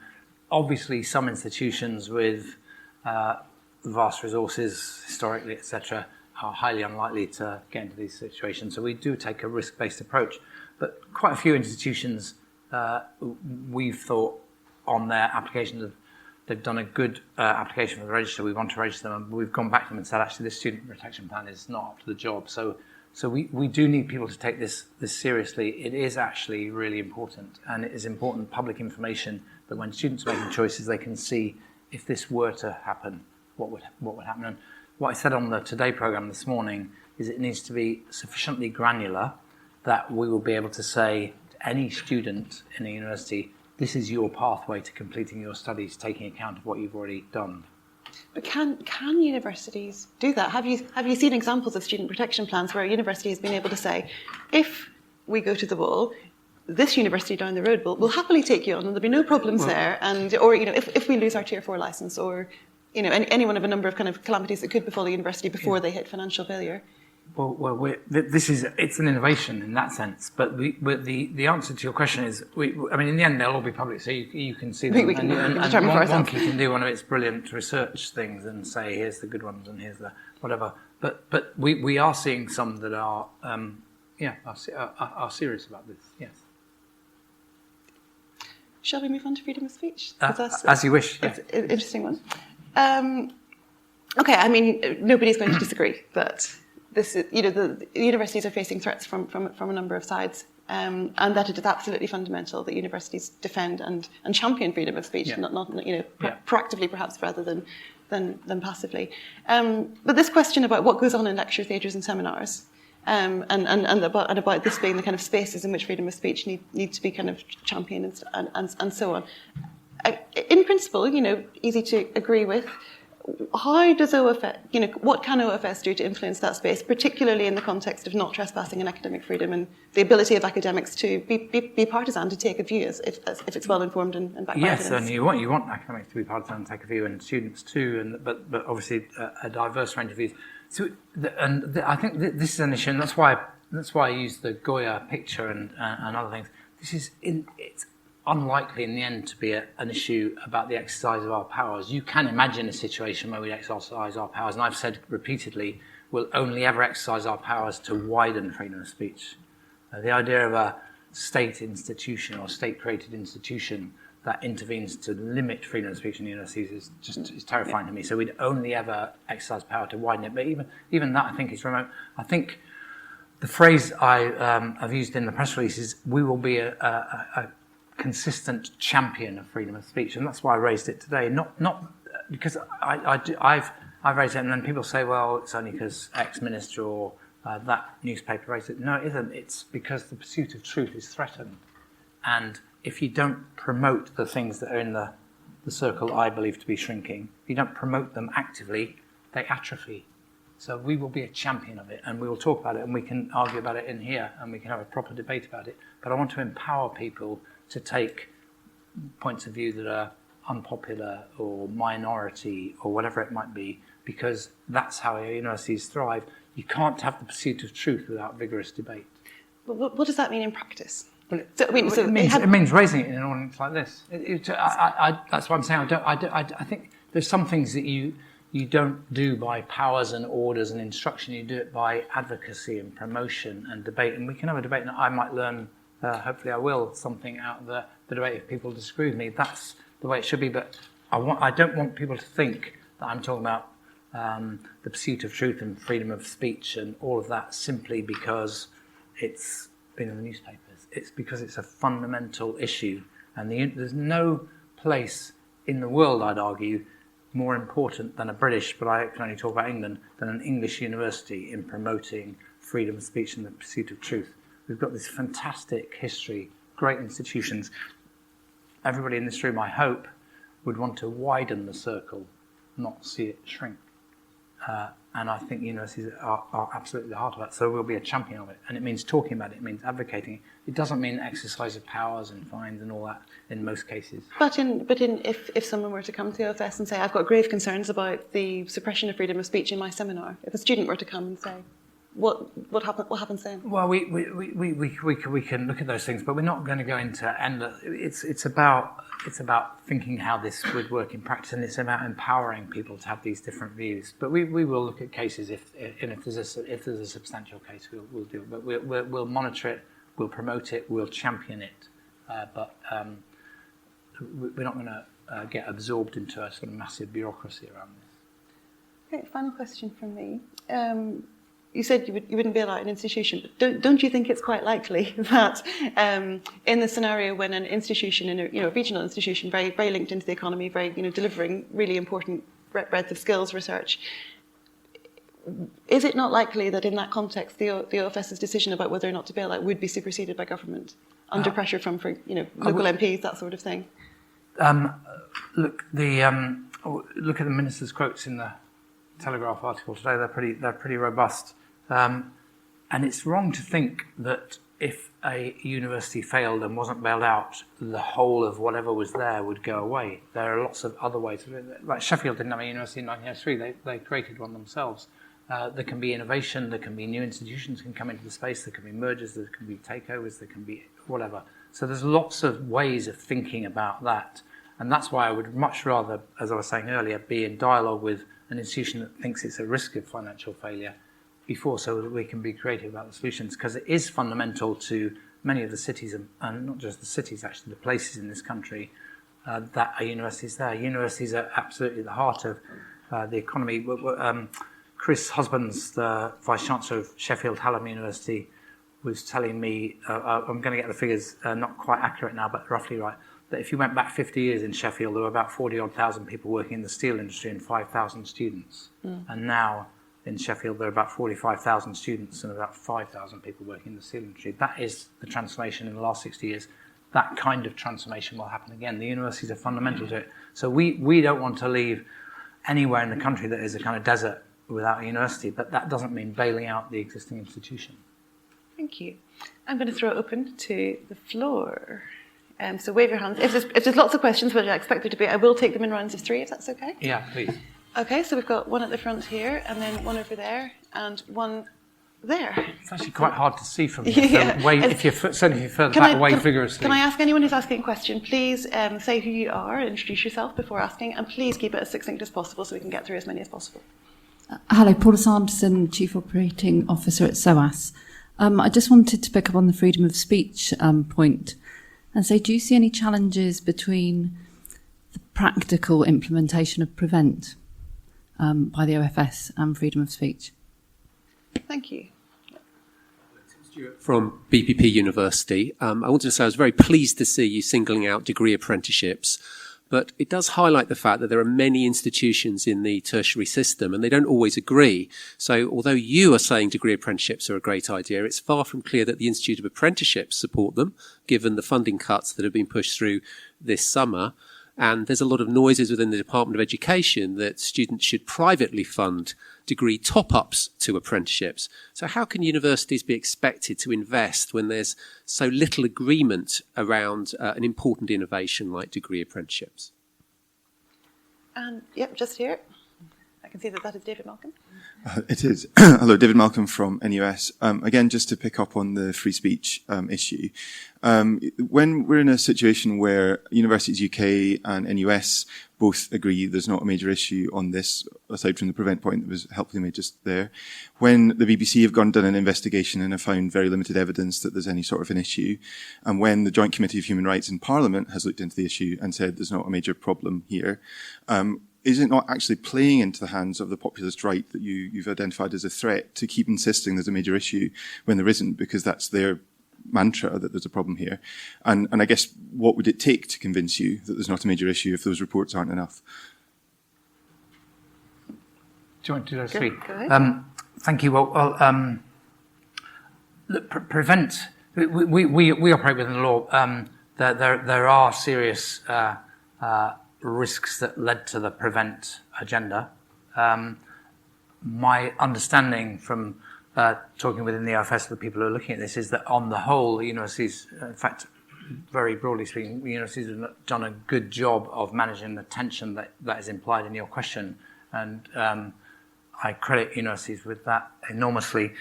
Obviously, some institutions with vast resources, historically, etc., are highly unlikely to get into these situations. So we do take a risk-based approach. But quite a few institutions, we've thought on their applications, they've done a good application for the register. We want to register them, and we've gone back to them and said, actually, this student protection plan is not up to the job. So we do need people to take this seriously. It is actually really important, and it is important public information that when students are making choices, they can see if this were to happen, what would happen. And what I said on the Today programme this morning is it needs to be sufficiently granular that we will be able to say to any student in a university, this is your pathway to completing your studies, taking account of what you've already done. But can universities do that? Have you seen examples of student protection plans where a university has been able to say, if we go to the wall, this university down the road will happily take you on, and there'll be no problems there, or if we lose our Tier 4 licence, or any one of a number of kind of calamities that could befall a university before they hit financial failure. Well, it's an innovation in that sense, but the answer to your question is, in the end they'll all be public, so you can see them. And Wonkfest can do one of its brilliant research things and say, here's the good ones and here's the whatever. But we are seeing some that are serious about this. Yes. Shall we move on to freedom of speech? As you wish. It's an interesting one. Okay, nobody's going to disagree that this is, the universities are facing threats from a number of sides, and that it is absolutely fundamental that universities defend and champion freedom of speech, not proactively perhaps rather than passively. But this question about what goes on in lecture theatres and seminars, and about this being the kind of spaces in which freedom of speech need to be kind of championed and so on. In principle, easy to agree with. How does OFS, what can OFS do to influence that space, particularly in the context of not trespassing in academic freedom and the ability of academics to be partisan, to take a view if it's well informed and backed by evidence? Yes, and you want academics to be partisan and take a view, and students too, but obviously a diverse range of views. So, I think this is an issue, and that's why I use the Goya picture and other things. It's unlikely in the end to be an issue about the exercise of our powers. You can imagine a situation where we exercise our powers, and I've said repeatedly, we'll only ever exercise our powers to widen freedom of speech. The idea of a state institution or state-created institution that intervenes to limit freedom of speech in universities is terrifying to me. So we'd only ever exercise power to widen it. But even that, I think, is remote. I think the phrase I've used in the press release is, we will be a consistent champion of freedom of speech, and that's why I raised it today. Not because I've raised it, and then people say, well, it's only because X minister or that newspaper raised it. No, it isn't. It's because the pursuit of truth is threatened, and if you don't promote the things that are in the circle I believe to be shrinking, if you don't promote them actively, they atrophy. So we will be a champion of it, and we will talk about it, and we can argue about it in here, and we can have a proper debate about it. But I want to empower people to take points of view that are unpopular or minority or whatever it might be, because that's how our universities thrive. You can't have the pursuit of truth without vigorous debate. But what does that mean in practice? Well, it means raising it in an audience like this. That's what I'm saying. I think there's some things that you don't do by powers and orders and instruction. You do it by advocacy and promotion and debate. And we can have a debate, and I might learn, hopefully I will, something out of the debate if people disagree with me. That's the way it should be. But I don't want people to think that I'm talking about the pursuit of truth and freedom of speech and all of that simply because it's been in the newspapers. It's because it's a fundamental issue, and there's no place in the world, I'd argue, more important than a British, but I can only talk about England, than an English university in promoting freedom of speech and the pursuit of truth. We've got this fantastic history, great institutions. Everybody in this room, I hope, would want to widen the circle, not see it shrink. And I think universities are absolutely the heart of that. So we'll be a champion of it. And it means talking about it. It means advocating it. It doesn't mean exercise of powers and fines and all that in most cases. But if someone were to come to OFS and say, I've got grave concerns about the suppression of freedom of speech in my seminar, if a student were to come and say, what happens then? Well, we can look at those things, but we're not going to go into endless. It's about thinking how this would work in practice, and it's about empowering people to have these different views. But we will look at cases if there's a substantial case, we'll do it. But we'll monitor it, we'll promote it, we'll champion it. But we're not going to get absorbed into a sort of massive bureaucracy around this. Okay, final question from me. You said you wouldn't bail out an institution, but don't you think it's quite likely that in the scenario when an institution, a regional institution, very very linked into the economy, very delivering really important breadth of skills research, is it not likely that in that context the OFS's decision about whether or not to bail out would be superseded by government under pressure from local MPs, that sort of thing? Look at the minister's quotes in the Telegraph article today. They're pretty robust. And it's wrong to think that if a university failed and wasn't bailed out, the whole of whatever was there would go away. There are lots of other ways. Like Sheffield didn't have a university in 1903. They created one themselves. There can be innovation. There can be new institutions can come into the space. There can be mergers. There can be takeovers. There can be whatever. So there's lots of ways of thinking about that. And that's why I would much rather, as I was saying earlier, be in dialogue with an institution that thinks it's a risk of financial failure before, so that we can be creative about the solutions, because it is fundamental to many of the cities, and not just the cities, actually the places in this country that are universities there. Universities are absolutely the heart of the economy. Chris Husbands, the Vice-Chancellor of Sheffield Hallam University, was telling me, I'm going to get the figures not quite accurate now, but roughly right, that if you went back 50 years in Sheffield, there were about 40,000 people working in the steel industry and 5,000 students. And now in Sheffield, there are about 45,000 students and about 5,000 people working in the steel industry. That is the transformation in the last 60 years. That kind of transformation will happen again. The universities are fundamental to it. So we don't want to leave anywhere in the country that is a kind of desert without a university, but that doesn't mean bailing out the existing institution. Thank you. I'm going to throw it open to the floor. So wave your hands. If there's lots of questions, which I expect there to be, I will take them in rounds of 3, if that's okay. Yeah, please. Okay, so we've got one at the front here, and then one over there, and one there. It's actually quite hard to see from here. Yeah. So if you're further back, wave vigorously. Can I ask anyone who's asking a question, please say who you are, introduce yourself before asking, and please keep it as succinct as possible so we can get through as many as possible. Hello, Paula Sanderson, Chief Operating Officer at SOAS. I just wanted to pick up on the freedom of speech point and say, do you see any challenges between the practical implementation of PREVENT by the OFS and freedom of speech? Thank you. From BPP University. I wanted to say I was very pleased to see you singling out degree apprenticeships, but it does highlight the fact that there are many institutions in the tertiary system and they don't always agree. So although you are saying degree apprenticeships are a great idea, it's far from clear that the Institute of Apprenticeships support them, given the funding cuts that have been pushed through this summer. And there's a lot of noises within the Department of Education that students should privately fund degree top-ups to apprenticeships. So how can universities be expected to invest when there's so little agreement around an important innovation like degree apprenticeships? And yep, just here. I can see that is David Malcolm. It is. Hello, David Malcolm from NUS. Again, just to pick up on the free speech issue. When we're in a situation where Universities UK and NUS both agree there's not a major issue on this, aside from the prevent point that was helpfully made just there, when the BBC have done an investigation and have found very limited evidence that there's any sort of an issue, and when the Joint Committee of Human Rights in Parliament has looked into the issue and said there's not a major problem here, is it not actually playing into the hands of the populist right that you've identified as a threat to keep insisting there's a major issue when there isn't, because that's their mantra that there's a problem here? And I guess, what would it take to convince you that there's not a major issue if those reports aren't enough? Do you want to do those three? Go ahead. Thank you. Well, look, prevent. We operate within the law. There are serious risks that led to the prevent agenda. My understanding from talking within the OFS, the people who are looking at this, is that on the whole, universities, in fact, very broadly speaking, universities have done a good job of managing the tension that is implied in your question, and I credit universities with that enormously.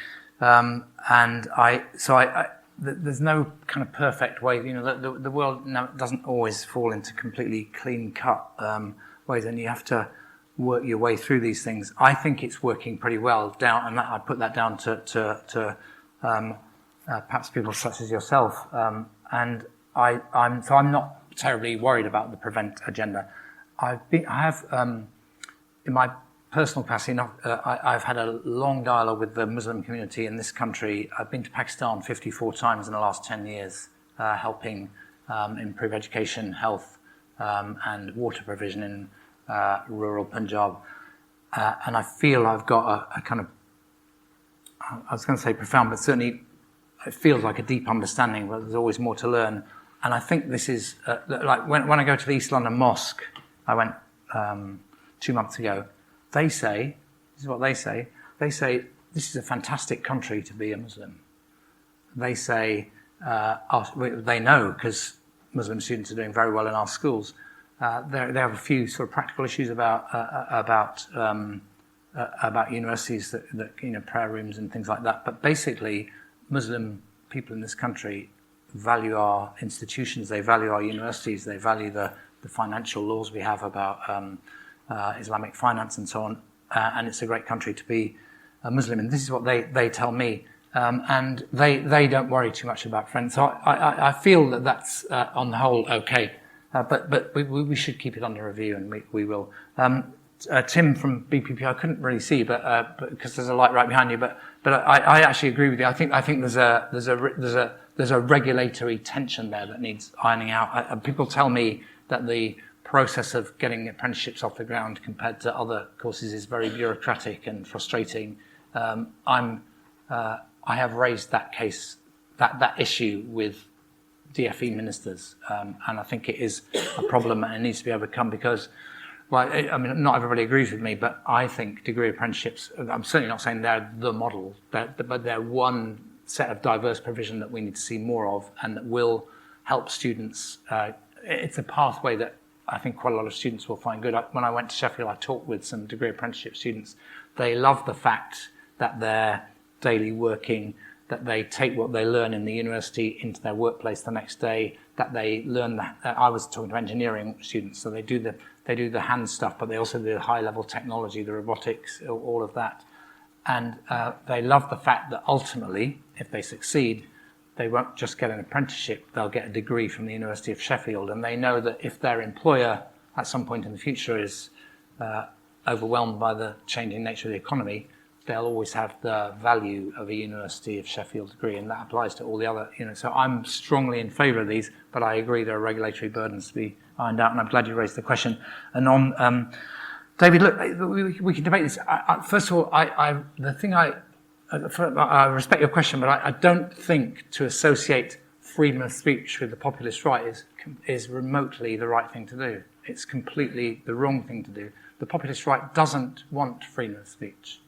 There's no kind of perfect way. The world doesn't always fall into completely clean-cut ways, and you have to work your way through these things. I think it's working pretty well and I put that down to perhaps people such as yourself. And I'm not terribly worried about the prevent agenda. I have in my personal capacity, I've had a long dialogue with the Muslim community in this country. I've been to Pakistan 54 times in the last 10 years, helping improve education, health, and water provision in rural Punjab. And I feel I've got a kind of, I was going to say profound, but certainly it feels like a deep understanding, but there's always more to learn. And I think this is, like when I go to the East London Mosque, I went 2 months ago, they say, this is what they say this is a fantastic country to be a Muslim. They say, they know, because Muslim students are doing very well in our schools. They have a few sort of practical issues about universities, that prayer rooms and things like that. But basically, Muslim people in this country value our institutions, they value our universities, they value the financial laws we have about Islamic finance and so on, and it's a great country to be a Muslim. And this is what they tell me, and they don't worry too much about friends. So I feel that that's on the whole okay, but we should keep it under review, and we will. Tim from BPP, I couldn't really see, but because there's a light right behind you, but I actually agree with you. I think there's a regulatory tension there that needs ironing out. People tell me that the process of getting apprenticeships off the ground compared to other courses is very bureaucratic and frustrating. I have raised that case, that issue with DFE ministers, and I think it is a problem and it needs to be overcome because, well, I mean, not everybody agrees with me, but I think degree apprenticeships, I'm certainly not saying they're the model, but they're one set of diverse provision that we need to see more of and that will help students. It's a pathway that I think quite a lot of students will find good. When I went to Sheffield, I talked with some degree apprenticeship students. They love the fact that they're daily working, that they take what they learn in the university into their workplace the next day, that they learn that. I was talking to engineering students, so they do the hand stuff, but they also do the high-level technology, the robotics, all of that. And they love the fact that ultimately, if they succeed, they won't just get an apprenticeship, they'll get a degree from the University of Sheffield. And they know that if their employer at some point in the future is overwhelmed by the changing nature of the economy, they'll always have the value of a University of Sheffield degree, and that applies to all the other, So I'm strongly in favour of these, but I agree there are regulatory burdens to be ironed out, and I'm glad you raised the question. And on David, look, we can debate this. First of all, I respect your question, but I don't think to associate freedom of speech with the populist right is remotely the right thing to do. It's completely the wrong thing to do. The populist right doesn't want freedom of speech.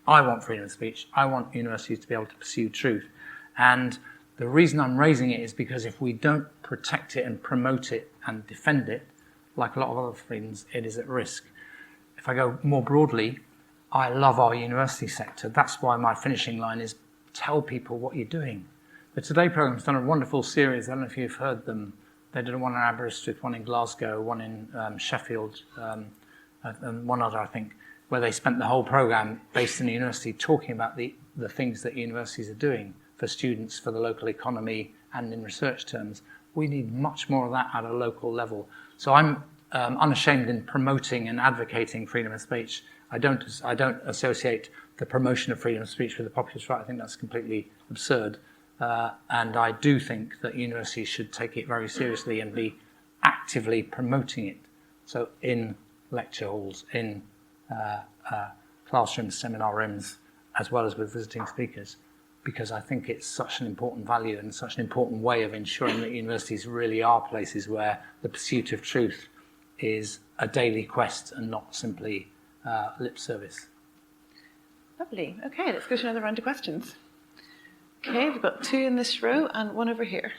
I want freedom of speech. I want universities to be able to pursue truth. And the reason I'm raising it is because if we don't protect it and promote it and defend it, like a lot of other freedoms, it is at risk. If I go more broadly, I love our university sector. That's why my finishing line is tell people what you're doing. The Today programme's done a wonderful series. I don't know if you've heard them. They did one in Aberystwyth, one in Glasgow, one in Sheffield, and one other, I think, where they spent the whole programme based in the university talking about the things that universities are doing for students, for the local economy, and in research terms. We need much more of that at a local level. So I'm unashamed in promoting and advocating freedom of speech. I don't associate the promotion of freedom of speech with the populist right. I think that's completely absurd. And I do think that universities should take it very seriously and be actively promoting it. So in lecture halls, in classrooms, seminar rooms, as well as with visiting speakers, because I think it's such an important value and such an important way of ensuring that universities really are places where the pursuit of truth is a daily quest and not simply lip service. Lovely. Okay, let's go to another round of questions. Okay, we've got 2 in this row and 1 over here.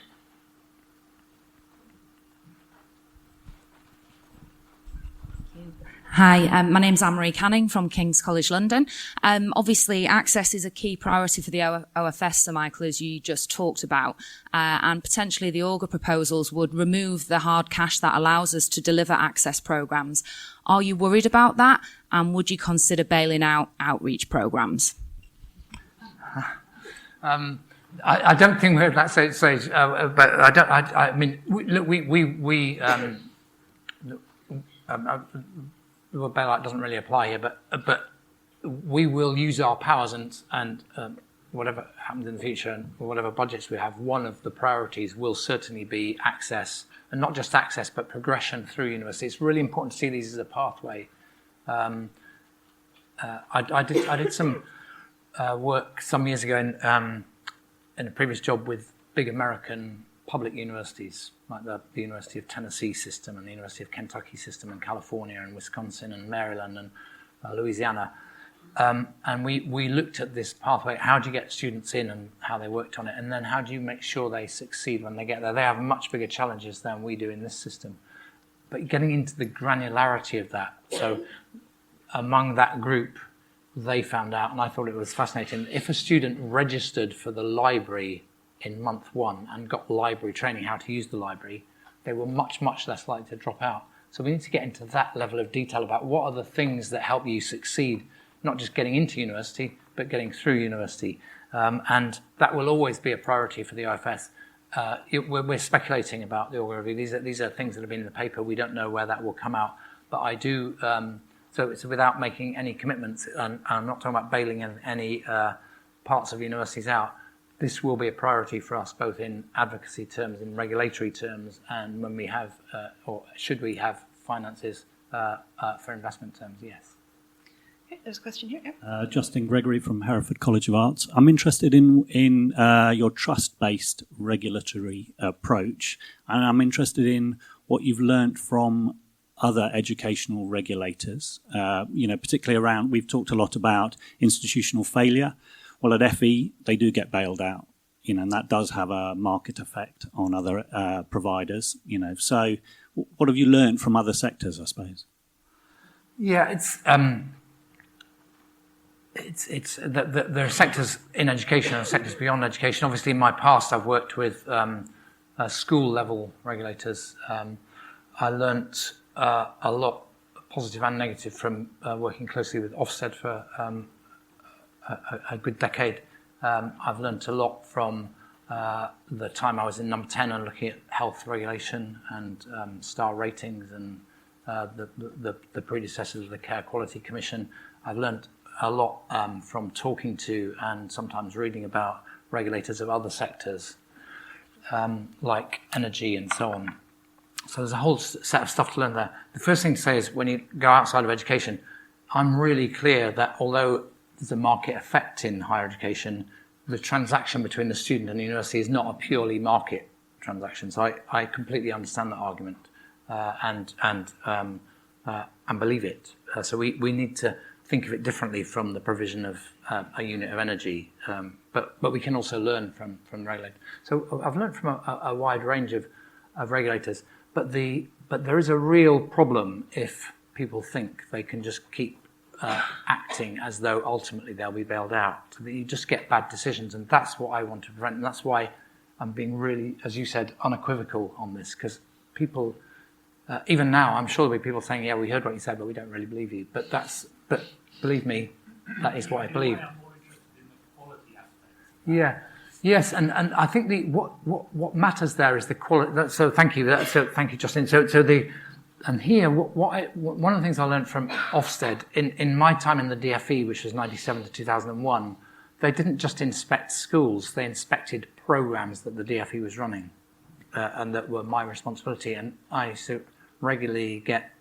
Hi, my name's Anne-Marie Canning from King's College London. Obviously, access is a key priority for the OFS, Sir Michael, as you just talked about, and potentially the Augur proposals would remove the hard cash that allows us to deliver access programmes. Are you worried about that, and would you consider bailing out outreach programmes? I don't think we're at that stage, but I mean, the bailout doesn't really apply here, but we will use our powers and whatever happens in the future and whatever budgets we have, one of the priorities will certainly be access, and not just access, but progression through university. It's really important to see these as a pathway. I did some work some years ago in a previous job with big American public universities, like the University of Tennessee system and the University of Kentucky system and California and Wisconsin and Maryland and Louisiana. And we looked at this pathway. How do you get students in and how they worked on it? And then how do you make sure they succeed when they get there? They have much bigger challenges than we do in this system. But getting into the granularity of that. So among that group, they found out, and I thought it was fascinating, if a student registered for the library in month 1 and got library training, how to use the library, they were much, much less likely to drop out. So we need to get into that level of detail about what are the things that help you succeed, not just getting into university, but getting through university. And that will always be a priority for the OFS. We're speculating about the Augur review. These are things that have been in the paper. We don't know where that will come out. But I do, so it's without making any commitments, and I'm not talking about bailing any parts of universities out. This will be a priority for us, both in advocacy terms, in regulatory terms, and when we have, or should we have finances for investment terms, yes. Okay, there's a question here. Yep. Justin Gregory from Hereford College of Arts. I'm interested in your trust-based regulatory approach, and I'm interested in what you've learnt from other educational regulators, particularly around, we've talked a lot about institutional failure. Well, at FE, they do get bailed out, and that does have a market effect on other providers, So what have you learned from other sectors, I suppose? Yeah, there are sectors in education and sectors beyond education. Obviously, in my past, I've worked with school-level regulators. I learnt a lot, positive and negative, from working closely with Ofsted for a good decade. I've learnt a lot from the time I was in Number 10 and looking at health regulation and star ratings and the predecessors of the Care Quality Commission. I've learnt a lot from talking to and sometimes reading about regulators of other sectors, like energy and so on. So there's a whole set of stuff to learn there. The first thing to say is when you go outside of education, I'm really clear that although there's a market effect in higher education, the transaction between the student and the university is not a purely market transaction. So I completely understand that argument. and believe it. So we need to think of it differently from the provision of a unit of energy, but we can also learn from the regulator. So I've learned from a wide range of regulators, but there is a real problem if people think they can just keep acting as though ultimately they'll be bailed out. So that you just get bad decisions, and that's what I want to prevent, and that's why I'm being really, as you said, unequivocal on this, because people, even now, I'm sure there'll be people saying, yeah, we heard what you said, but we don't really believe you. But believe me, that is what I believe. Yeah. Yes, and I think what matters there is the quality. So thank you. So thank you, Justin. And here, one of the things I learned from Ofsted in my time in the DFE, which was 97 to 2001, they didn't just inspect schools; they inspected programs that the DFE was running, and that were my responsibility. And I used to regularly get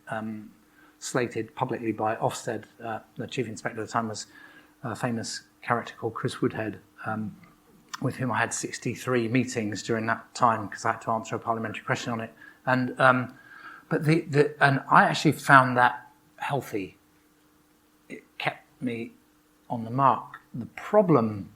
slated publicly by Ofsted. The chief inspector at the time was a famous character called Chris Woodhead, with whom I had 63 meetings during that time because I had to answer a parliamentary question on it. And and I actually found that healthy. It kept me on the mark. The problem,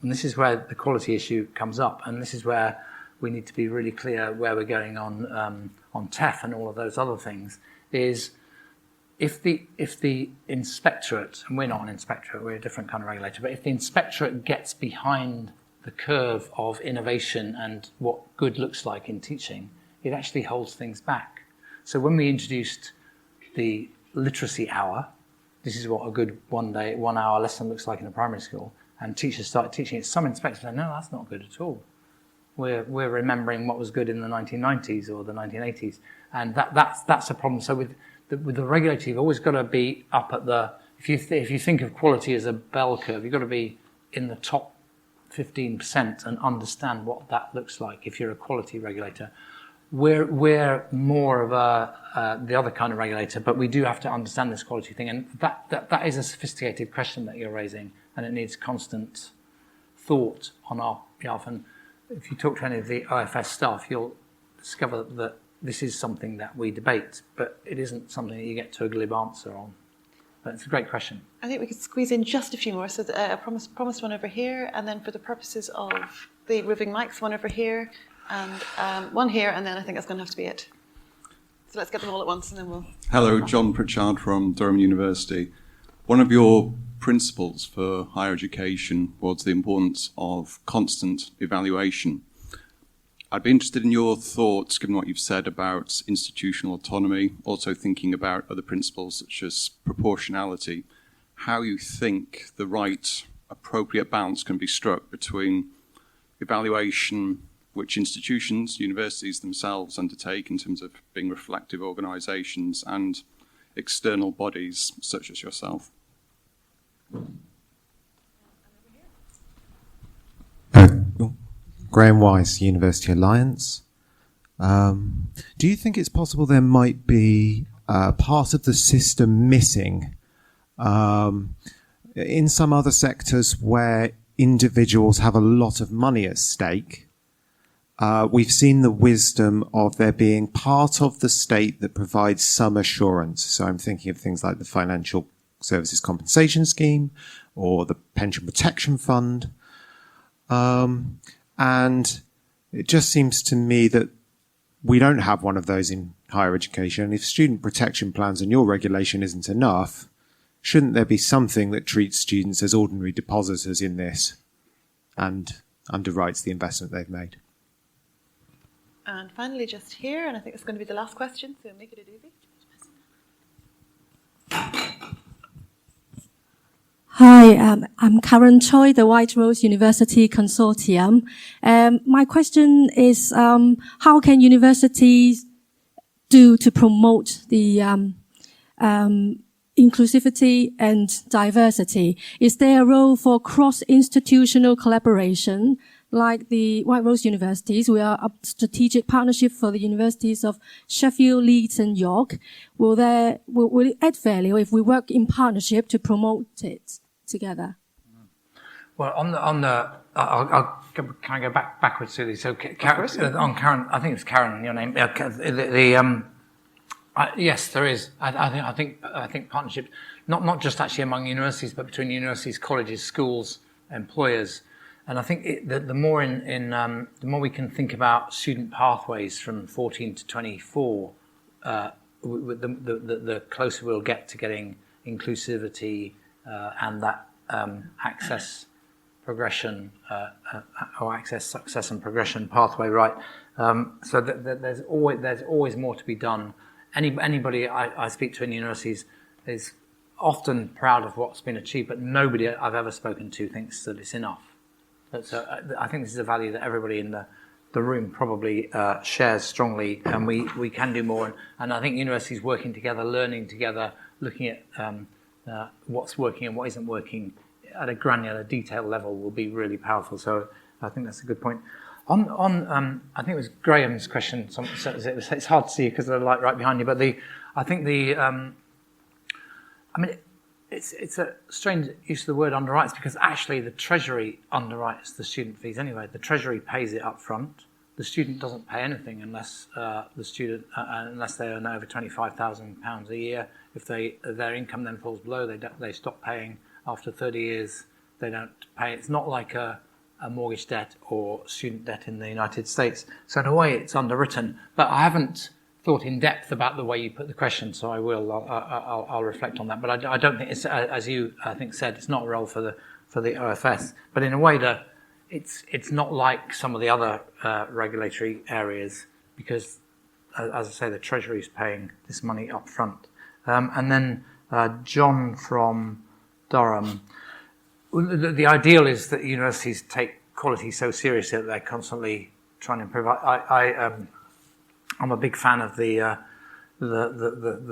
and this is where the quality issue comes up, and this is where we need to be really clear where we're going on TEF and all of those other things, is if the inspectorate, and we're not an inspectorate, we're a different kind of regulator, but if the inspectorate gets behind the curve of innovation and what good looks like in teaching, it actually holds things back. So when we introduced the literacy hour, this is what a good 1 hour lesson looks like in a primary school, and teachers started teaching it, some inspectors said, no, that's not good at all. We're remembering what was good in the 1990s or the 1980s, and that's a problem. So with the regulator, you've always got to be up at the, if you think of quality as a bell curve, you've got to be in the top 15% and understand what that looks like if you're a quality regulator. We're more of the other kind of regulator, but we do have to understand this quality thing, and that is a sophisticated question that you're raising, and it needs constant thought on our behalf. And if you talk to any of the OFS staff, you'll discover that this is something that we debate, but it isn't something that you get to a glib answer on. But it's a great question. I think we could squeeze in just a few more. So I promised one over here, and then for the purposes of the roving mics, one over here, and one here, and then I think that's going to have to be it. So let's get them all at once, and then we'll... Hello, John Pritchard from Durham University. One of your principles for higher education was the importance of constant evaluation. I'd be interested in your thoughts, given what you've said about institutional autonomy, also thinking about other principles such as proportionality, how you think the right, appropriate balance can be struck between evaluation, which institutions, universities themselves undertake in terms of being reflective organisations, and external bodies such as yourself. Graham Weiss, University Alliance. Do you think it's possible there might be part of the system missing in some other sectors where individuals have a lot of money at stake? We've seen the wisdom of there being part of the state that provides some assurance. So I'm thinking of things like the Financial Services Compensation Scheme or the Pension Protection Fund. And it just seems to me that we don't have one of those in higher education. If student protection plans and your regulation isn't enough, shouldn't there be something that treats students as ordinary depositors in this and underwrites the investment they've made? And finally, just here, and I think it's going to be the last question, so make it a doozy. Hi, I'm Karen Choi, the White Rose University Consortium. My question is, how can universities do to promote the inclusivity and diversity? Is there a role for cross-institutional collaboration, like the White Rose Universities? We are a strategic partnership for the universities of Sheffield, Leeds, and York. Will it add value if we work in partnership to promote it together? Well, I'll can I go backwards to these? So, on Karen, I think it's Karen, your name. Yes, there is. I think partnership, not just actually among universities, but between universities, colleges, schools, employers. And I think the more the more we can think about student pathways from 14 to 24, the closer we'll get to getting inclusivity and that access progression or access, success, and progression pathway right. So there's always more to be done. Anybody I speak to in universities is often proud of what's been achieved, but nobody I've ever spoken to thinks that it's enough. So I think this is a value that everybody in the room probably shares strongly, and we can do more. And I think universities working together, learning together, looking at what's working and what isn't working at a granular, detailed level will be really powerful. So I think that's a good point. On I think it was Graham's question. It's hard to see because of the light right behind you, but it's a strange use of the word underwrites, because actually the Treasury underwrites the student fees anyway. The Treasury pays it up front. The student doesn't pay anything unless unless they earn over £25,000 a year. If their income then falls below, they stop paying. After 30 years, they don't pay. It's not like a mortgage debt or student debt in the United States. So in a way, it's underwritten. But I haven't thought in depth about the way you put the question, so I will. I'll reflect on that. But I don't think it's, as you I think said, it's not a role for the OFS. But in a way, it's not like some of the other regulatory areas, because, as I say, the Treasury is paying this money up front. And then John from Durham. The ideal is that universities take quality so seriously that they're constantly trying to improve. I'm a big fan of the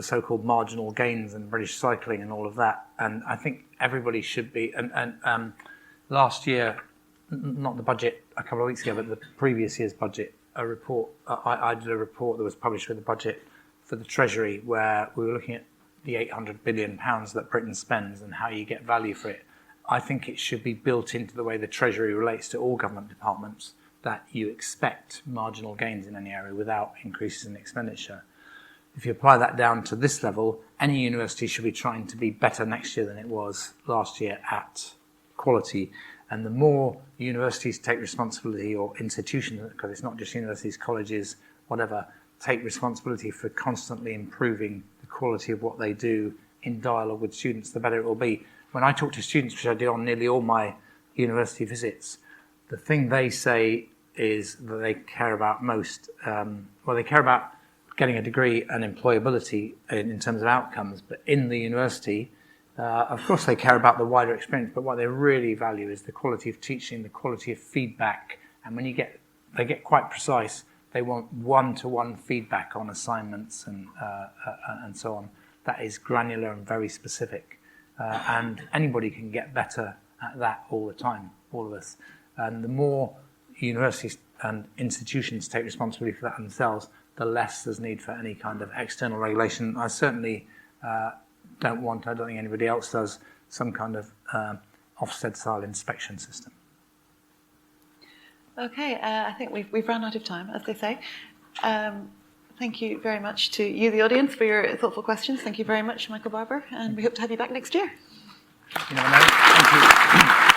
so-called marginal gains in British cycling and all of that, and I think everybody should be. And last year, not the budget a couple of weeks ago, but the previous year's budget, a report. I did a report that was published with the budget for the Treasury, where we were looking at the £800 billion that Britain spends and how you get value for it. I think it should be built into the way the Treasury relates to all government departments, that you expect marginal gains in any area without increases in expenditure. If you apply that down to this level, any university should be trying to be better next year than it was last year at quality. And the more universities take responsibility, or institutions, because it's not just universities, colleges, whatever, take responsibility for constantly improving the quality of what they do in dialogue with students, the better it will be. When I talk to students, which I do on nearly all my university visits, the thing they say is that they care about most, they care about getting a degree and employability in terms of outcomes, but in the university, of course they care about the wider experience, but what they really value is the quality of teaching, the quality of feedback, and when they get quite precise, they want one-to-one feedback on assignments and so on. That is granular and very specific, and anybody can get better at that all the time, all of us. And the more universities and institutions take responsibility for that themselves, the less there's need for any kind of external regulation. I certainly don't want, I don't think anybody else does, some kind of Ofsted-style inspection system. Okay, I think we've run out of time, as they say. Thank you very much to you, the audience, for your thoughtful questions. Thank you very much, Michael Barber, and we hope to have you back next year. You never know. Thank you.